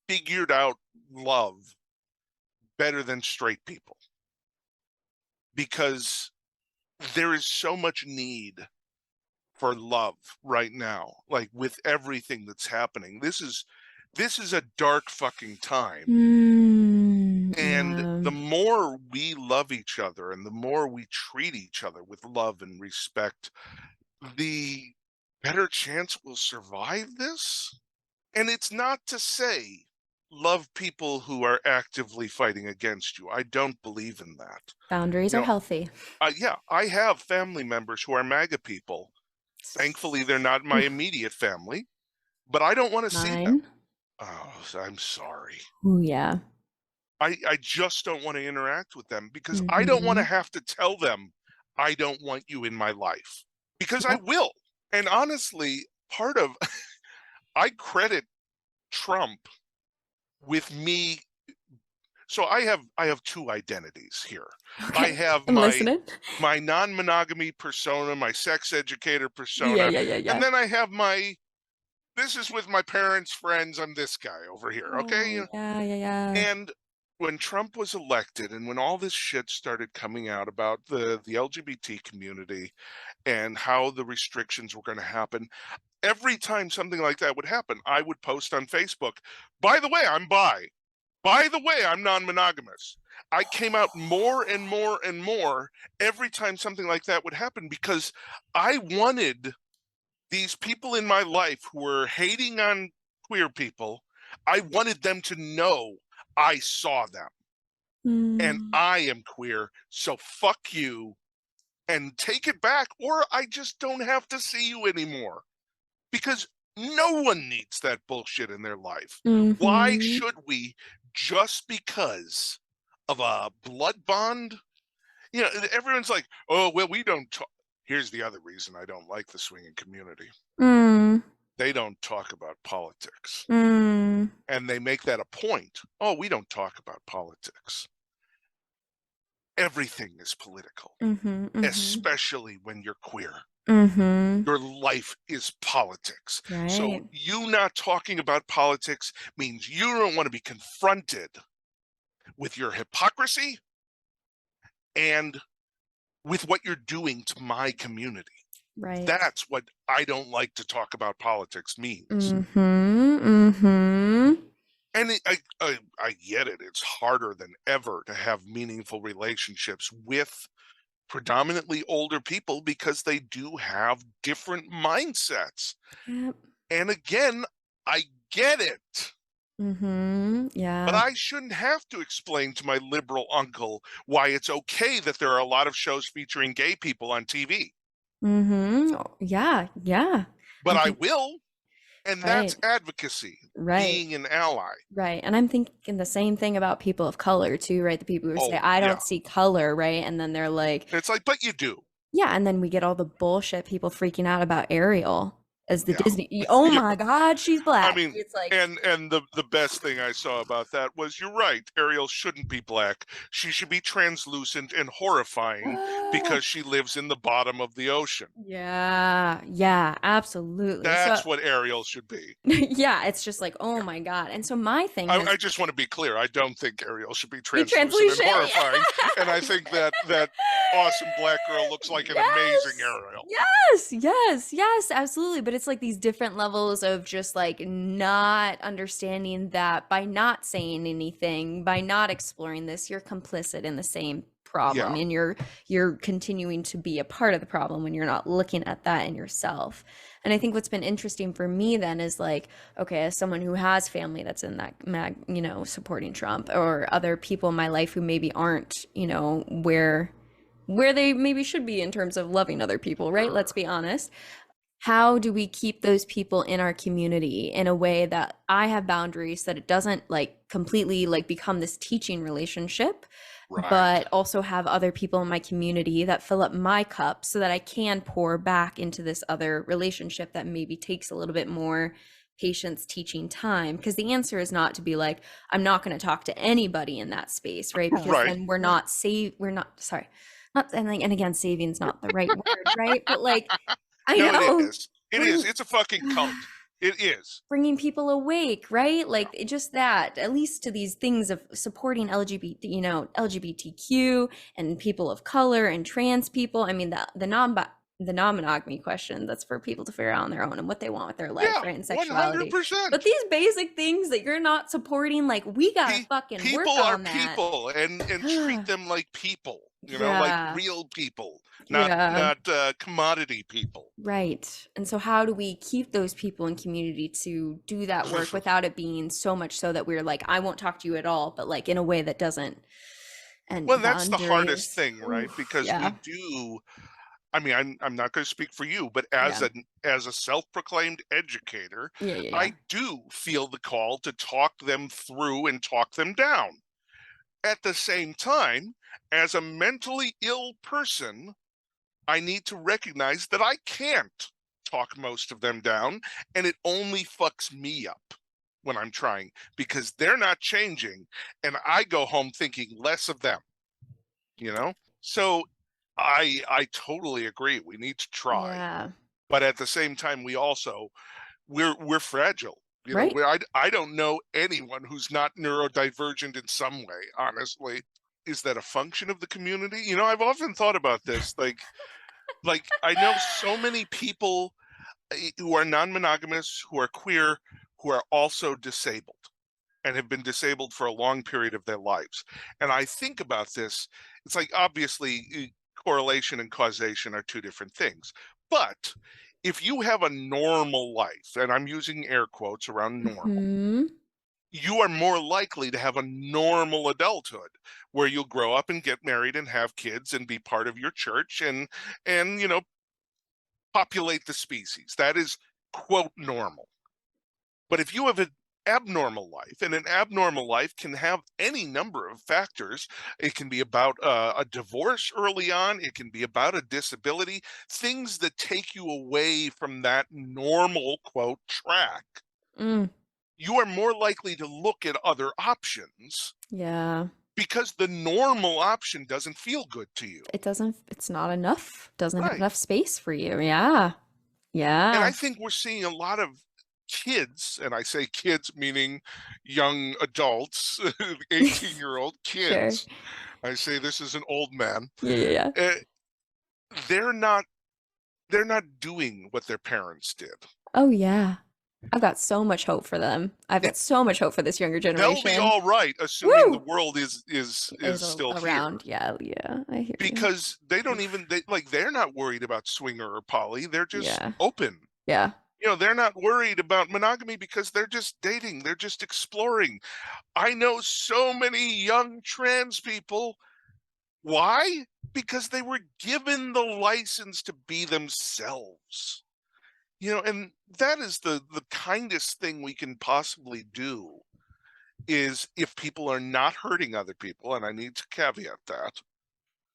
figured out love better than straight people, because there is so much need for love right now, like with everything that's happening. This is a dark fucking time. And Yeah. the more we love each other and the more we treat each other with love and respect, the better chance we'll survive this. And it's not to say love people who are actively fighting against you. I don't believe in that. Boundaries You are know, healthy. yeah, I have family members who are MAGA people. Thankfully, they're not my immediate family, but I don't want to see them. Mine. Oh, I'm sorry. Oh yeah. I just don't want to interact with them because I don't want to have to tell them I don't want you in my life, because I Yep. will. And honestly, part of I credit Trump with me. So I have two identities here. I Okay. have I'm listening. my non-monogamy persona, my sex educator persona, Yeah. and then I have this is with my parents, friends, I'm this guy over here, okay? Oh, yeah. And when Trump was elected and when all this shit started coming out about the LGBT community and how the restrictions were going to happen, every time something like that would happen, I would post on Facebook, by the way, I'm bi. By the way, I'm non-monogamous. I came out more and more and more every time something like that would happen, because I wanted these people in my life who were hating on queer people, I wanted them to know I saw them and I am queer, so fuck you and take it back, or I just don't have to see you anymore, because no one needs that bullshit in their life. Why should we, just because of a blood bond? You know, everyone's like, oh, well, we don't talk. Here's the other reason I don't like the swinging community. They don't talk about politics. And they make that a point. Oh, we don't talk about politics. Everything is political, especially when you're queer. Your life is politics. Right. So you not talking about politics means you don't want to be confronted with your hypocrisy and with what you're doing to my community. Right. That's what I don't like to talk about politics means. And I get it. It's harder than ever to have meaningful relationships with predominantly older people because they do have different mindsets. Yep. And again, I get it. Yeah. But I shouldn't have to explain to my liberal uncle why it's okay that there are a lot of shows featuring gay people on TV. Yeah. Yeah. But I will. And that's Right. advocacy, Right. being an ally. Right. And I'm thinking the same thing about people of color too, right? The people who say, Oh, I don't yeah. see color, right? And then they're like, It's like, but you do. yeah. And then we get all the bullshit people freaking out about Ariel as the Yeah. Disney. Oh Yeah. my God, she's black. I mean, it's like, and the best thing I saw about that was, you're right, Ariel shouldn't be black. She should be translucent and horrifying because she lives in the bottom of the ocean. yeah, yeah, absolutely. That's So, what Ariel should be. yeah, it's just like, oh my God. And so my thing is, I just want to be clear. I don't think Ariel should be Be translucent and translucent. horrifying. And I think that awesome black girl looks like an amazing Ariel. Yes, absolutely. But it's like these different levels of just like not understanding that by not saying anything, by not exploring this, you're complicit in the same problem, Yeah. and you're continuing to be a part of the problem when you're not looking at that in yourself. And I think what's been interesting for me then is like, okay, as someone who has family that's in that supporting Trump, or other people in my life who maybe aren't, where they maybe should be in terms of loving other people, right? Let's be honest. How do we keep those people in our community in a way that I have boundaries, that it doesn't like completely like become this teaching relationship, Right. but also have other people in my community that fill up my cup so that I can pour back into this other relationship that maybe takes a little bit more patience, teaching time? Because the answer is not to be like, I'm not going to talk to anybody in that space, right? Because Right. then and again, saving's not the right word, right? But like, I No, know. it is. It is. It's a fucking cult. It is. Bringing people awake, right? Like just that, at least to these things of supporting LGBTQ and people of color and trans people. I mean, the non-monogamy question, that's for people to figure out on their own and what they want with their life, Yeah, right? And sexuality. 100%. But these basic things that you're not supporting, like we gotta fucking work People are on that. people, and treat them like people. Yeah. Like real people, not commodity people. Right. And so how do we keep those people in community to do that work without it being so much so that we're like, I won't talk to you at all, but like in a way that doesn't. And Well, that's the boundaries. hardest thing, right? Because Yeah. we do. I mean, I'm not going to speak for you, but as a self-proclaimed educator, Yeah. I do feel the call to talk them through and talk them down. At the same time, as a mentally ill person, I need to recognize that I can't talk most of them down, and it only fucks me up when I'm trying, because they're not changing, and I go home thinking less of them, So I totally agree. We need to try. Yeah. But at the same time, we're fragile. You know, Right. where I don't know anyone who's not neurodivergent in some way, honestly. Is that a function of the community? You know, I've often thought about this. Like I know so many people who are non-monogamous, who are queer, who are also disabled and have been disabled for a long period of their lives. And I think about this, it's like obviously correlation and causation are two different things. But if you have a normal life, and I'm using air quotes around normal, Hmm. you are more likely to have a normal adulthood where you'll grow up and get married and have kids and be part of your church and you know, populate the species. That is quote normal. But if you have an abnormal life, and an abnormal life can have any number of factors, it can be about a divorce early on, it can be about a disability, things that take you away from that normal quote track, Mm. you are more likely to look at other options Yeah. because the normal option doesn't feel good to you. It's not enough. Doesn't have Right. enough space for you. Yeah. And I Yeah. think we're seeing a lot of kids, and I say kids meaning young adults, 18-year-old Sure. kids. I say this as an old man. Yeah, yeah, yeah. Uh, they're not doing what their parents did. Oh yeah. I've got so much hope for them. I've got so much hope for this younger They'll be generation. all right, assuming the Woo! world is still Around. here. Yeah, yeah. I hear you. Because they don't even they're not worried about swinger or poly. They're just Yeah. open. Yeah. You know, they're not worried about monogamy because they're just dating. They're just exploring. I know so many young trans people. Why? Because they were given the license to be themselves. You know, and that is the kindest thing we can possibly do, is if people are not hurting other people, and I need to caveat that,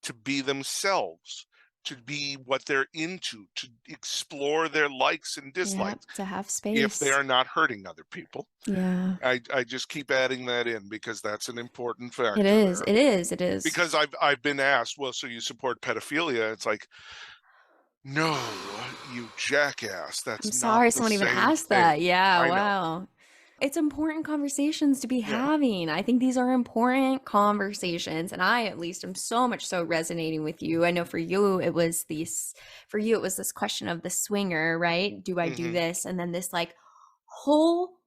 to be themselves, to be what they're into, to explore their likes and Yeah. dislikes, To have if they space. are not hurting other people. Yeah. I just keep adding that in because that's an important factor It is. there. It is. It is. Because I've been asked, well, so you support pedophilia? It's like, no, you jackass. I'm That's not sorry the someone even same asked thing. that. Yeah, I know. wow. It's important conversations to be Yeah. having. I think these are important conversations, and I at least am so much so resonating with you. I know for you it was this question of the swinger, right? Do I do Mhm. this? And then this like whole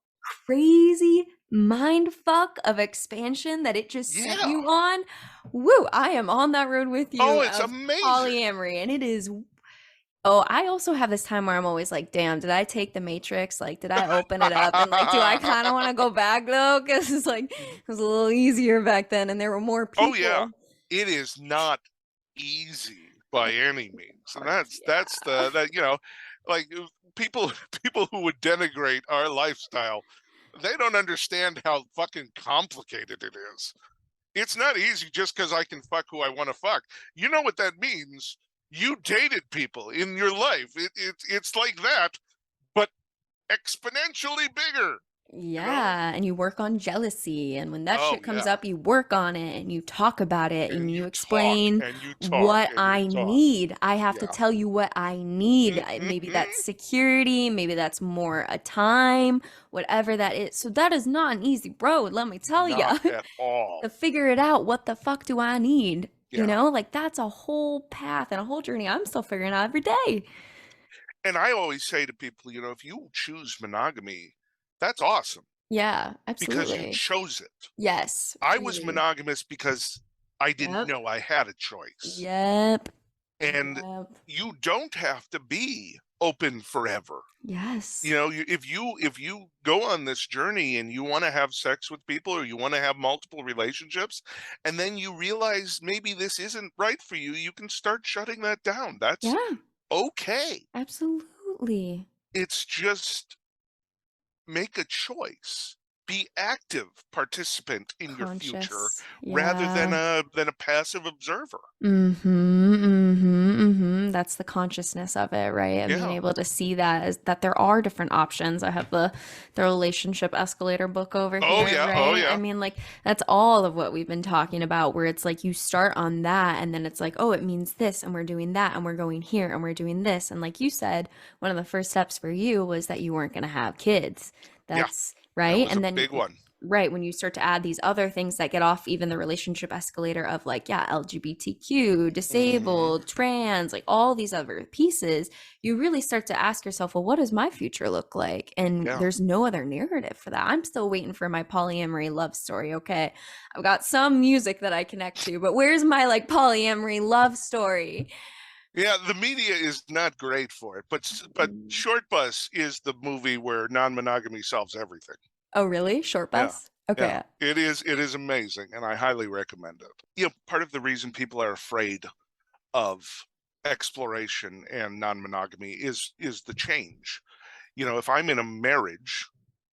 crazy mind fuck of expansion that it just sent Yeah. you on. Woo, I am on that road with you Oh, it's of amazing. polyamory, and it is. Oh, I also have this time where I'm always like, damn, did I take the Matrix? Like, did I open it up? And like, do I kind of want to go back though? Because it's like, it was a little easier back then and there were more Oh yeah, people. it is not easy by any means, and that's Yeah. that you know, like people people who would denigrate our lifestyle, they don't understand how fucking complicated it is. It's not easy just because I can fuck who I want to fuck. You know what that means? You dated people in your life. It's like that, but exponentially bigger. You know? Yeah, and you work on jealousy, and when that Oh shit comes yeah. up, you work on it and you talk about it and And you you talk explain and you talk what and you I talk. need. I have to Yeah. tell you what I need. Maybe that's security, maybe that's more a time, whatever that is. So that is not an easy road, let me tell you. Not at all. To figure it out, what the fuck do I need? You Yeah. know, like that's a whole path and a whole journey I'm still figuring out every day. And I always say to people, you know, if you choose monogamy, that's awesome Yeah, because you absolutely. chose it. Yes, I was truly. monogamous because I didn't Yep. know I had a choice. Yep. And Yep. you don't have to be open forever. Yes. You know, if you go on this journey and you want to have sex with people or you want to have multiple relationships, and then you realize maybe this isn't right for you, you can start shutting that down. That's Yeah, okay. absolutely. It's just make a choice. Be active participant in your future Conscious. rather than Yeah. a passive observer. That's the consciousness of it, right? And being Yeah. able to see that as that there are different options. I have the relationship escalator book over Oh here, yeah. right? Oh I yeah. mean, like that's all of what we've been talking about, where it's like you start on that and then it's like, oh, it means this, and we're doing that, and we're going here, and we're doing this. And like you said, one of the first steps for you was that you weren't going to have kids. That's that right. was And a then big one. right, when you start to add these other things that get off even the relationship escalator of like, yeah, LGBTQ, disabled, trans, like all these other pieces, you really start to ask yourself, well, what does my future look like? And Yeah. there's no other narrative for that. I'm still waiting for my polyamory love story. Okay. I've got some music that I connect to, but where's my like polyamory love story? Yeah, the media is not great for it, but Short Bus is the movie where non-monogamy solves everything. Oh, really? Short Yeah. bus? Okay. Yeah, it is amazing, and I highly recommend it. You know, part of the reason people are afraid of exploration and non-monogamy is the change. You know, if I'm in a marriage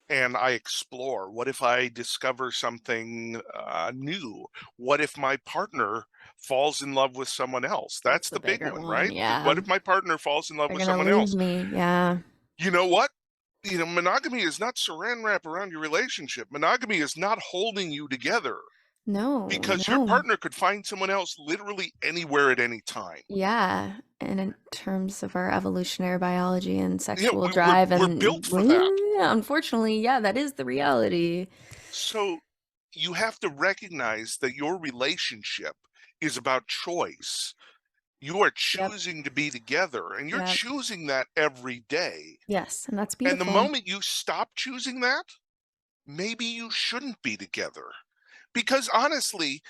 and I explore, what if I discover something new? What if my partner falls in love with someone else? That's the big bigger one, one. right? Yeah. What if my partner falls in love They're with gonna someone leave else? me. Yeah. You know what? You know, monogamy is not saran wrap around your relationship. Monogamy is not holding you together, No, because your no. partner could find someone else literally anywhere at any time. Yeah. And in terms of our evolutionary biology and Yeah, sexual we're drive, built and for that. unfortunately, yeah, that is the reality. So you have to recognize that your relationship is about choice. You are Yep. choosing to be together, and you're Yep. choosing that every day. Yes. And that's And the beautiful. moment you stop choosing that, maybe you shouldn't be together. Because honestly,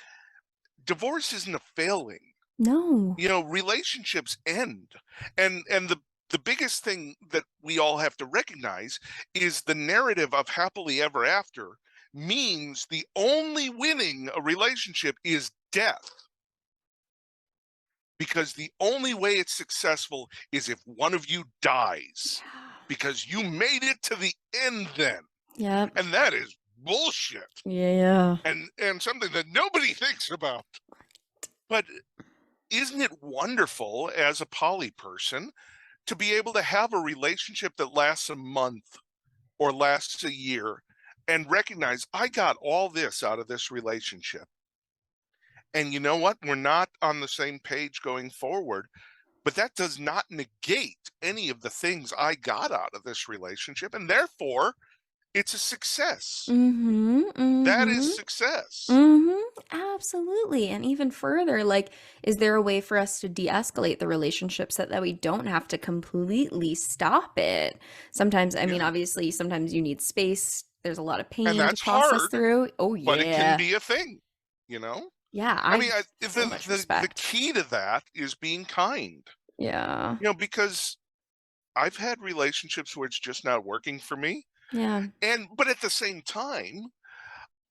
divorce isn't a failing. No. You know, relationships end. And the biggest thing that we all have to recognize is the narrative of happily ever after means the only winning a relationship is death. Because the only way it's successful is if one of you dies, because you made it to the end then. Yep. And that is bullshit. Yeah. And something that nobody thinks about. But isn't it wonderful as a poly person to be able to have a relationship that lasts a month or lasts a year and recognize I got all this out of this relationship? And you know what? We're not on the same page going forward, but that does not negate any of the things I got out of this relationship. And therefore, it's a success. That is success. Absolutely. And even further, like, is there a way for us to de-escalate the relationship so that we don't have to completely stop it? Sometimes, I mean, obviously, sometimes you need space. There's a lot of pain And to that's process hard, through. Oh, but it can yeah. be a thing, you know? Yeah, I mean, so much the respect. key to that is being kind, Yeah. you know, because I've had relationships where it's just not working for me. Yeah. But at the same time,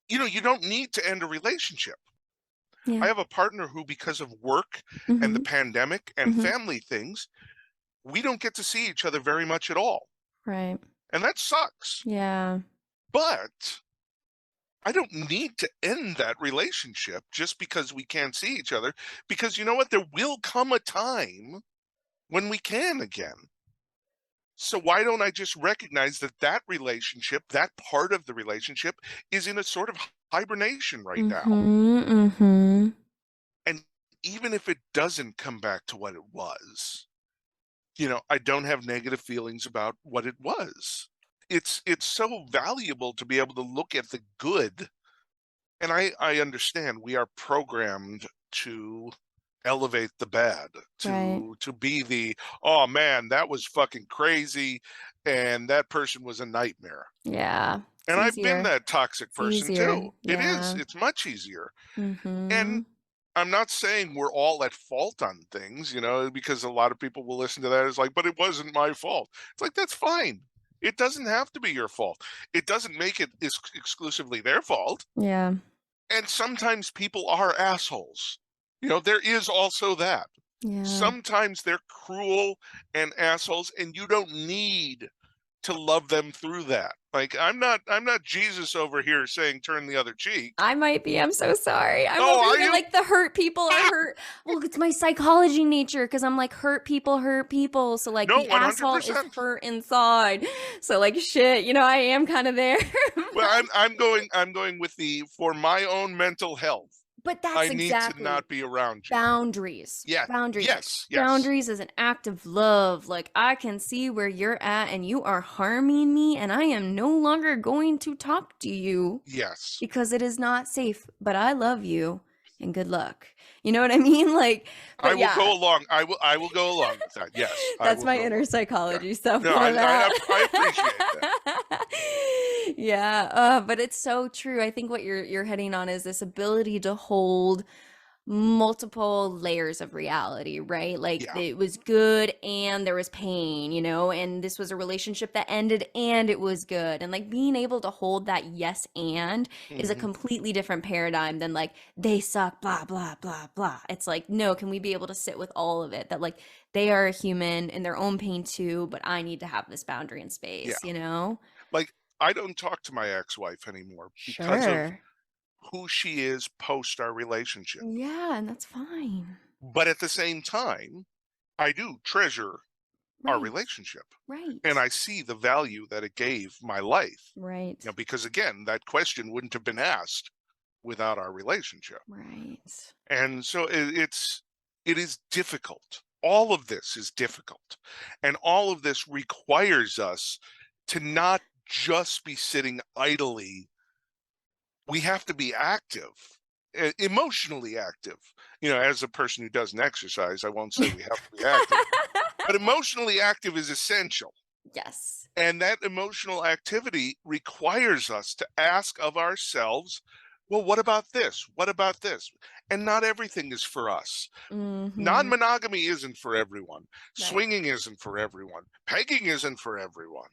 you know, you don't need to end a relationship. I Yeah. have a partner who, because of work and the pandemic and family things, we don't get to see each other very much at all. Right. And that sucks. Yeah. But I don't need to end that relationship just because we can't see each other, because you know what? There will come a time when we can again. So why don't I just recognize that that relationship, that part of the relationship, is in a sort of hibernation right now? And even if it doesn't come back to what it was, you know, I don't have negative feelings about what it was. It's so valuable to be able to look at the good. And I understand we are programmed to elevate the bad, Right. to be the, oh man, that was fucking crazy, and that person was a nightmare. Yeah. And It's I've been easier. that toxic It's person easier. too. It is. Yeah. It's much easier. Mm-hmm. And I'm not saying we're all at fault on things, you know, because a lot of people will listen to that as like, but it wasn't my fault. It's like, that's fine. It doesn't have to be your fault. It doesn't make it exclusively their fault. Yeah. And sometimes people are assholes. You know, there is also that. Yeah. Sometimes they're cruel and assholes, and you don't need to love them through that. Like, I'm not Jesus over here saying turn the other cheek. I might be. I'm so sorry. I'm Oh, over are here you? like the hurt people are hurt. Well, it's my psychology nature because I'm like hurt people hurt people. So like No, the asshole is 100%. hurt inside. So like shit, you know, I am kind of there. Well, I'm going with the, for my own mental health. But that's I need to exactly not be around you. boundaries. Yeah. Boundaries. Like, Yes. Yes. boundaries is an act of love. Like, I can see where you're at and you are harming me, and I am no longer going to talk to you Yes. because it is not safe, but I love you and good luck. You know what I mean? Like, I but will yeah, go along. I will go along with that. Yes, I that's will my go inner along. psychology stuff No, for that. I appreciate that. Yeah, but it's so true. I think what you're heading on is this ability to hold multiple layers of reality, right? Like Yeah. it was good and there was pain, you know, and this was a relationship that ended and it was good. And like being able to hold that yes and is a Mhm. completely different paradigm than like they suck, blah, blah, blah, blah. It's like, no, can we be able to sit with all of it? That like they are a human in their own pain too, but I need to have this boundary and Yeah. space, you know? Like, I don't talk to my ex-wife anymore because of Sure. who she is post our relationship. Yeah, and that's fine. But at the same time, I do treasure our Right. relationship. And Right. I see the value that it gave my life. Right. Because again, that question wouldn't have been asked without our relationship. Right. And so it is difficult. All of this is difficult. And all of this requires us to not just be sitting idly. We have to be active, emotionally active. As a person who doesn't exercise, I won't say we have to be active, but emotionally active is essential. Yes. And that emotional activity requires us to ask of ourselves, well, what about this? What about this? And not everything is for us. Mm-hmm. Non-monogamy isn't for everyone. Right. Swinging isn't for everyone. Pegging isn't for everyone.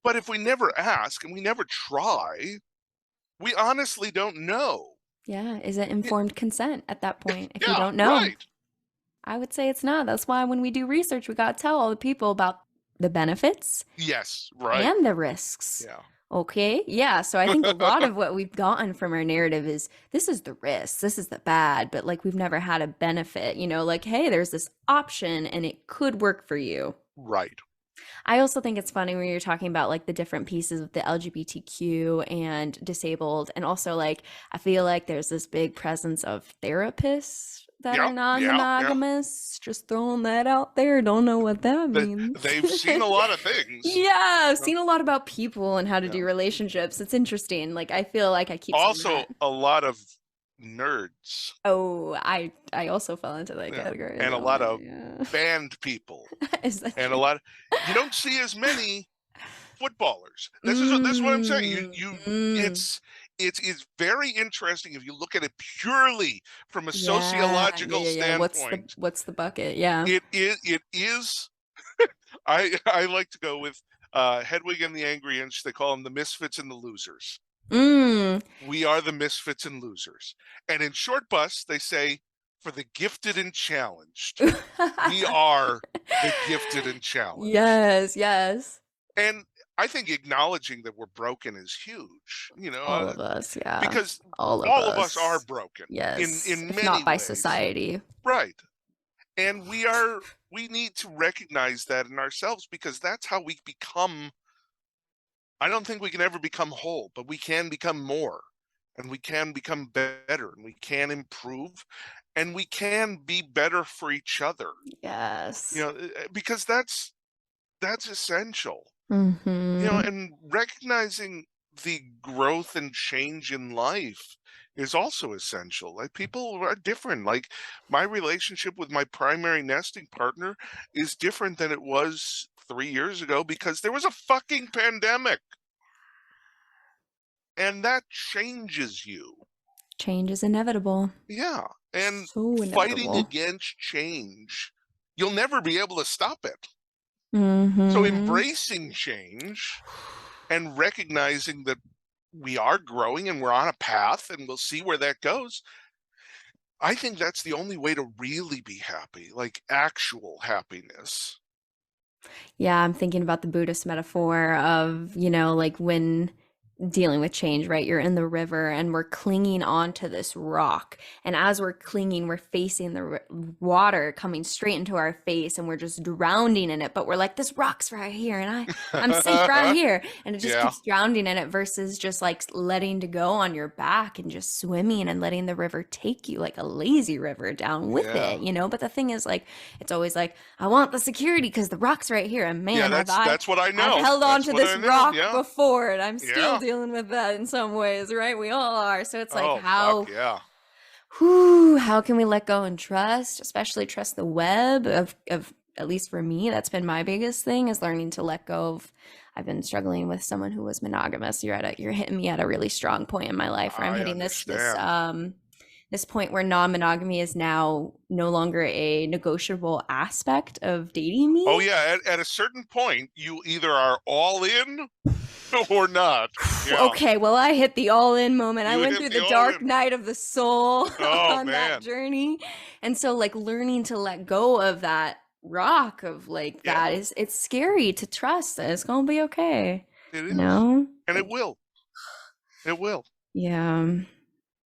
But if we never ask and we never try, we honestly don't know. Yeah. Is it informed consent at that point if you Yeah, don't know? right. I would say it's not. That's why when we do research, we got to tell all the people about the benefits Yes, right. and the risks. Yeah. Okay. Yeah. So I think a lot of what we've gotten from our narrative is this is the risk, this is the bad, but like we've never had a benefit, you know, like, hey, there's this option and it could work for you. Right. I also think it's funny when you're talking about like the different pieces of the LGBTQ and disabled. And also, like, I feel like there's this big presence of therapists that are Yep. Yeah. Yeah. non-monogamous. Just throwing that out there. Don't know what that means. They've seen a lot of things. Yeah, I've seen a lot about people and how to do Yeah. relationships. It's interesting. Like, I feel like I keep saying Also, that. a lot of nerds. Oh, I also fell into that Yeah. category. And a Oh, lot man, of yeah. band people. Is that And a true? lot you don't see as many footballers. This is what I'm saying. Mm. It's very interesting if you look at it purely from a Yeah, sociological yeah. standpoint. What's the bucket? Yeah. It is I like to go with Hedwig and the Angry Inch. They call them the misfits and the losers. Mm. We are the misfits and losers. And in Short Bus, they say, for the gifted and challenged, we are the gifted and challenged. Yes, yes. And I think acknowledging that we're broken is huge, All of us, yeah. because All of all of us are us. broken Yes. in If many not by ways. society. Right. And we need to recognize that in ourselves because that's how we become. I don't think we can ever become whole, but we can become more and we can become better and we can improve and we can be better for each other, Yes. because that's essential, Mm-hmm. and recognizing the growth and change in life is also essential. Like people are different. Like my relationship with my primary nesting partner is different than it was 3 years ago because there was a fucking pandemic. And that changes you. Change is inevitable. Yeah. And So fighting inevitable. against change, you'll never be able to stop it. So Mm-hmm. embracing change and recognizing that we are growing and we're on a path and we'll see where that goes. I think that's the only way to really be happy, like actual happiness. Yeah, I'm thinking about the Buddhist metaphor of, like when dealing with change, right? You're in the river and we're clinging onto this rock. And as we're clinging, we're facing the water coming straight into our face and we're just drowning in it. But we're like, this rock's right here and I'm safe right here. And it just Yeah. keeps drowning in it versus just like letting to go on your back and just swimming and letting the river take you like a lazy river down with Yeah. it, you know? But the thing is, like, it's always like, I want the security because the rock's right here. And man, Yeah, that's what I know. I've held on That's to what this I know. rock Yeah. before, and I'm still Yeah. dealing with that in some ways, right? We all are. So it's like, Oh, how, fuck yeah. how can we let go and trust, especially trust the web of at least for me, that's been my biggest thing, is learning to let go of. I've been struggling with someone who was monogamous. You're hitting me at a really strong point in my life where I'm I hitting understand. this point where non-monogamy is now no longer a negotiable aspect of dating me. Oh yeah, at a certain point, you either are all in or not. Yeah. Okay, well, I hit the all-in moment. I You went hit through the the dark all-in. night of the soul Oh, on that man. journey. And so like learning to let go of that rock of like Yeah. that it's scary to trust that it's gonna be okay. It You is. know? And it will. It will. Yeah.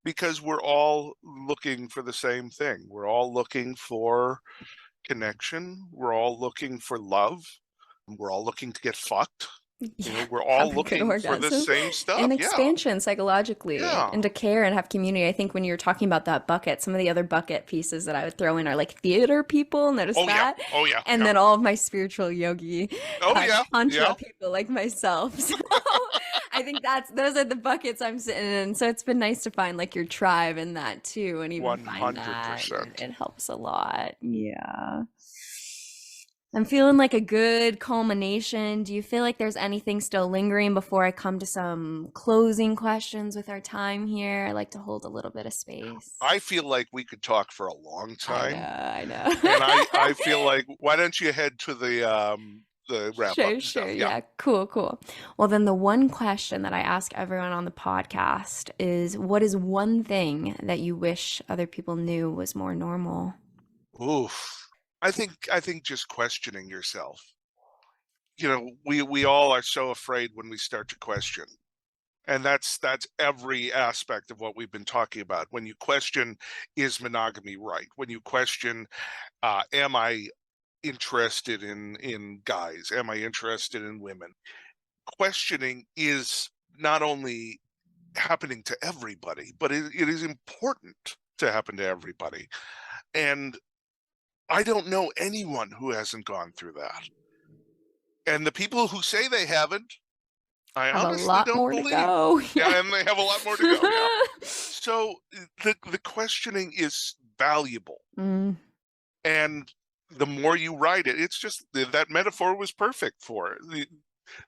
Because we're all looking for the same thing. We're all looking for connection. We're all looking for love. We're all looking to get fucked. You know, we're all Have a good looking for the orgasm same stuff. and Yeah. expansion psychologically Yeah. and to care and have community. I think when you're talking about that bucket, some of the other bucket pieces that I would throw in are like theater people. Notice Oh yeah. that? Oh yeah. And Yeah. then all of my spiritual yogi Oh yeah. tantra Yeah. people like myself. So I think those are the buckets I'm sitting in. So it's been nice to find like your tribe in that too, and even find that 100%. it helps a lot. Yeah. I'm feeling like a good culmination. Do you feel like there's anything still lingering before I come to some closing questions with our time here? I like to hold a little bit of space. I feel like we could talk for a long I time. know. And I feel like, why don't you head to the wrap up Sure. stuff? Yeah. Cool. Well, then the one question that I ask everyone on the podcast is, what is one thing that you wish other people knew was more normal? Oof. I think just questioning yourself. You know, we all are so afraid when we start to question. And that's every aspect of what we've been talking about. When you question, is monogamy right? When you question, am I interested in guys? Am I interested in women? Questioning is not only happening to everybody, but it is important to happen to everybody. And I don't know anyone who hasn't gone through that. And the people who say they haven't, I Have a honestly lot don't more to believe. go. Yeah, and they have a lot more to go. Yeah. So the questioning is valuable. Mm. And the more you write it, it's just that metaphor was perfect for it.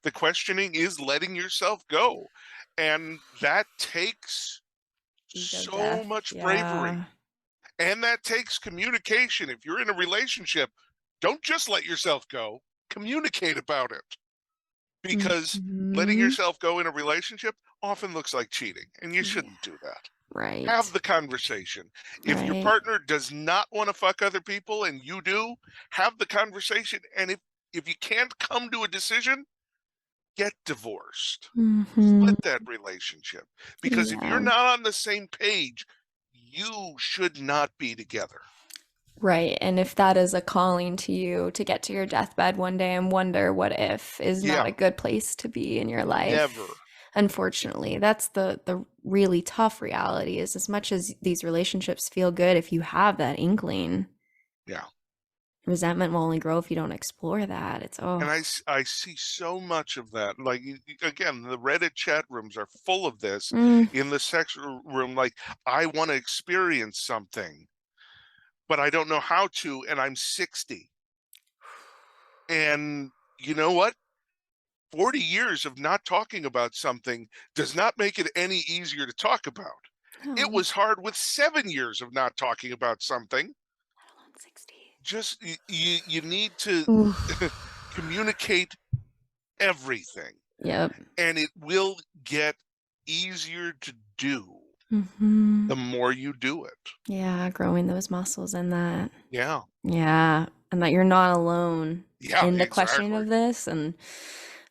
The questioning is letting yourself go. And that takes so much bravery. And that takes communication. If you're in a relationship, don't just let yourself go. Communicate about it. Because letting yourself go in a relationship often looks like cheating. And you shouldn't do that. Right. Have the conversation. If your partner does not want to fuck other people and you do, have the conversation. And if you can't come to a decision, get divorced. Split that relationship. Because if you're not on the same page, you should not be together. Right. And if that is a calling to you to get to your deathbed one day and wonder what if is not a good place to be in your life. Never. Unfortunately, that's the really tough reality, is as much as these relationships feel good, if you have that inkling. Yeah. Resentment will only grow if you don't explore that. It's And I see so much of that. Like, again, the Reddit chat rooms are full of this. In the sex room, like, I want to experience something, but I don't know how to, and I'm 60. And you know what? 40 years of not talking about something does not make it any easier to talk about. It was hard with 7 years of not talking about something. 60. Just you need to communicate everything. Yep. And it will get easier to do the more you do it. Yeah, growing those muscles in that. Yeah. Yeah. And that you're not alone in the questioning of this. And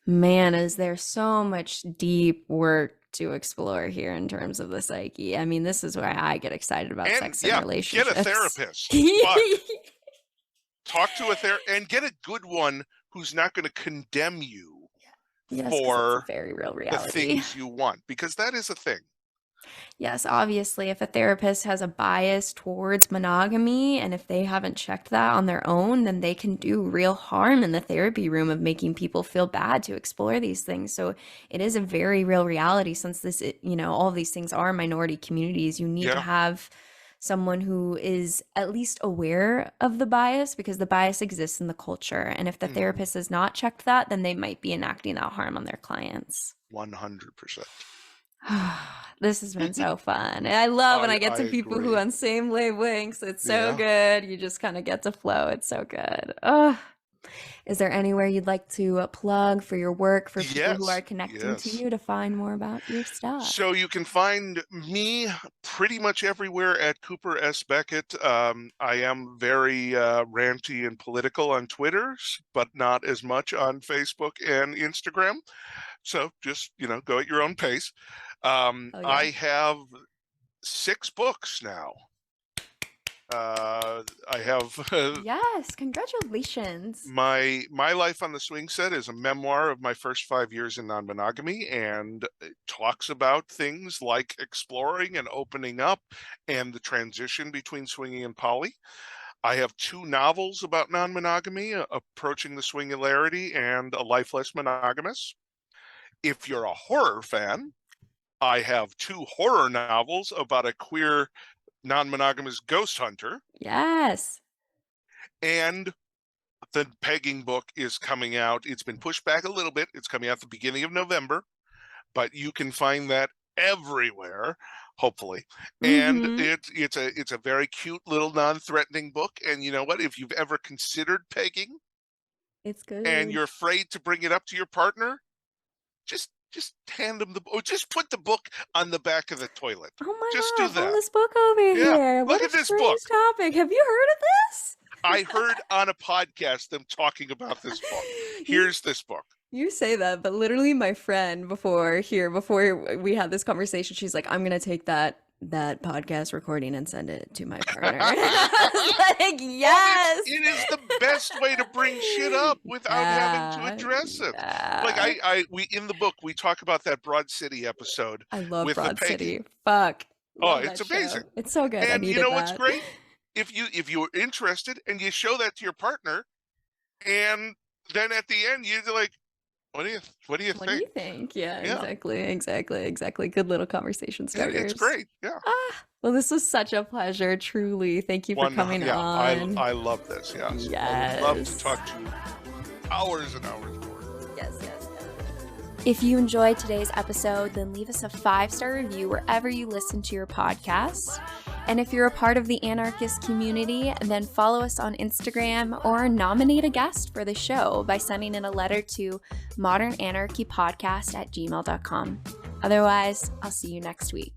Man, is there so much deep work to explore here in terms of the psyche. I mean, this is why I get excited about And sex and yeah, relationships. get a therapist. Fuck. Talk to a therapist and get a good one who's not going to condemn you Yes, 'cause for it's a very real the reality. things you want, because that is a thing. Yes, obviously, if a therapist has a bias towards monogamy and if they haven't checked that on their own, then they can do real harm in the therapy room of making people feel bad to explore these things. So it is a very real reality since all of these things are minority communities. You need to Yeah. have someone who is at least aware of the bias because the bias exists in the culture. And if the therapist has not checked that, then they might be enacting that harm on their clients. 100%. This has been so fun. And I love when I get to I people who agree. are on same wavelengths. It's so Yeah. good. You just kind of get to flow. It's so good. Oh, is there anywhere you'd like to plug for your work for people who Yes, are connecting to yes. you to find more about your stuff? So you can find me pretty much everywhere at Cooper S. Beckett. I am very ranty and political on Twitter, but not as much on Facebook and Instagram. So just, go at your own pace. Oh, yeah. I have 6 books now. I have Yes, congratulations. my life on the swing set is a memoir of my first 5 years in non-monogamy, and it talks about things like exploring and opening up and the transition between swinging and poly. I have 2 novels about non-monogamy, Approaching the Swingularity and A Life Less Monogamous. If you're a horror fan, I have 2 horror novels about a queer non-monogamous ghost hunter. Yes. And the pegging book is coming out. It's been pushed back a little bit. It's coming out the beginning of November, but you can find that everywhere, hopefully. And it's a very cute little non-threatening book. And you know what? If you've ever considered pegging It's good. and you're afraid to bring it up to your partner, just hand them just put the book on the back of the toilet. Oh my Just God, do that. hold this book over here. What look a at this strange book. topic. Have you heard of this? I heard on a podcast them talking about this book. Here's this book. You say that, but literally my friend before we had this conversation, she's like, I'm gonna take that podcast recording and send it to my partner. I was like, yes. It is the best way to bring shit up without having to address it. Like we in the book we talk about that Broad City episode. I love with Broad the pegging. City. Fuck. Oh, Love it's that show. amazing. It's so good. I And you needed know what's that. great? If you're interested and you show that to your partner, and then at the end you're like, what do you What do you think? think? Yeah, Yeah. exactly. Good little conversation starters. It's great. Yeah. Well, this was such a pleasure, truly. Thank you for coming on. I love this. Yes. I would love to talk to you hours and hours more. Yes. If you enjoyed today's episode, then leave us a 5-star review wherever you listen to your podcast. And if you're a part of the anarchist community, then follow us on Instagram or nominate a guest for the show by sending in a letter to modernanarchypodcast@gmail.com. Otherwise, I'll see you next week.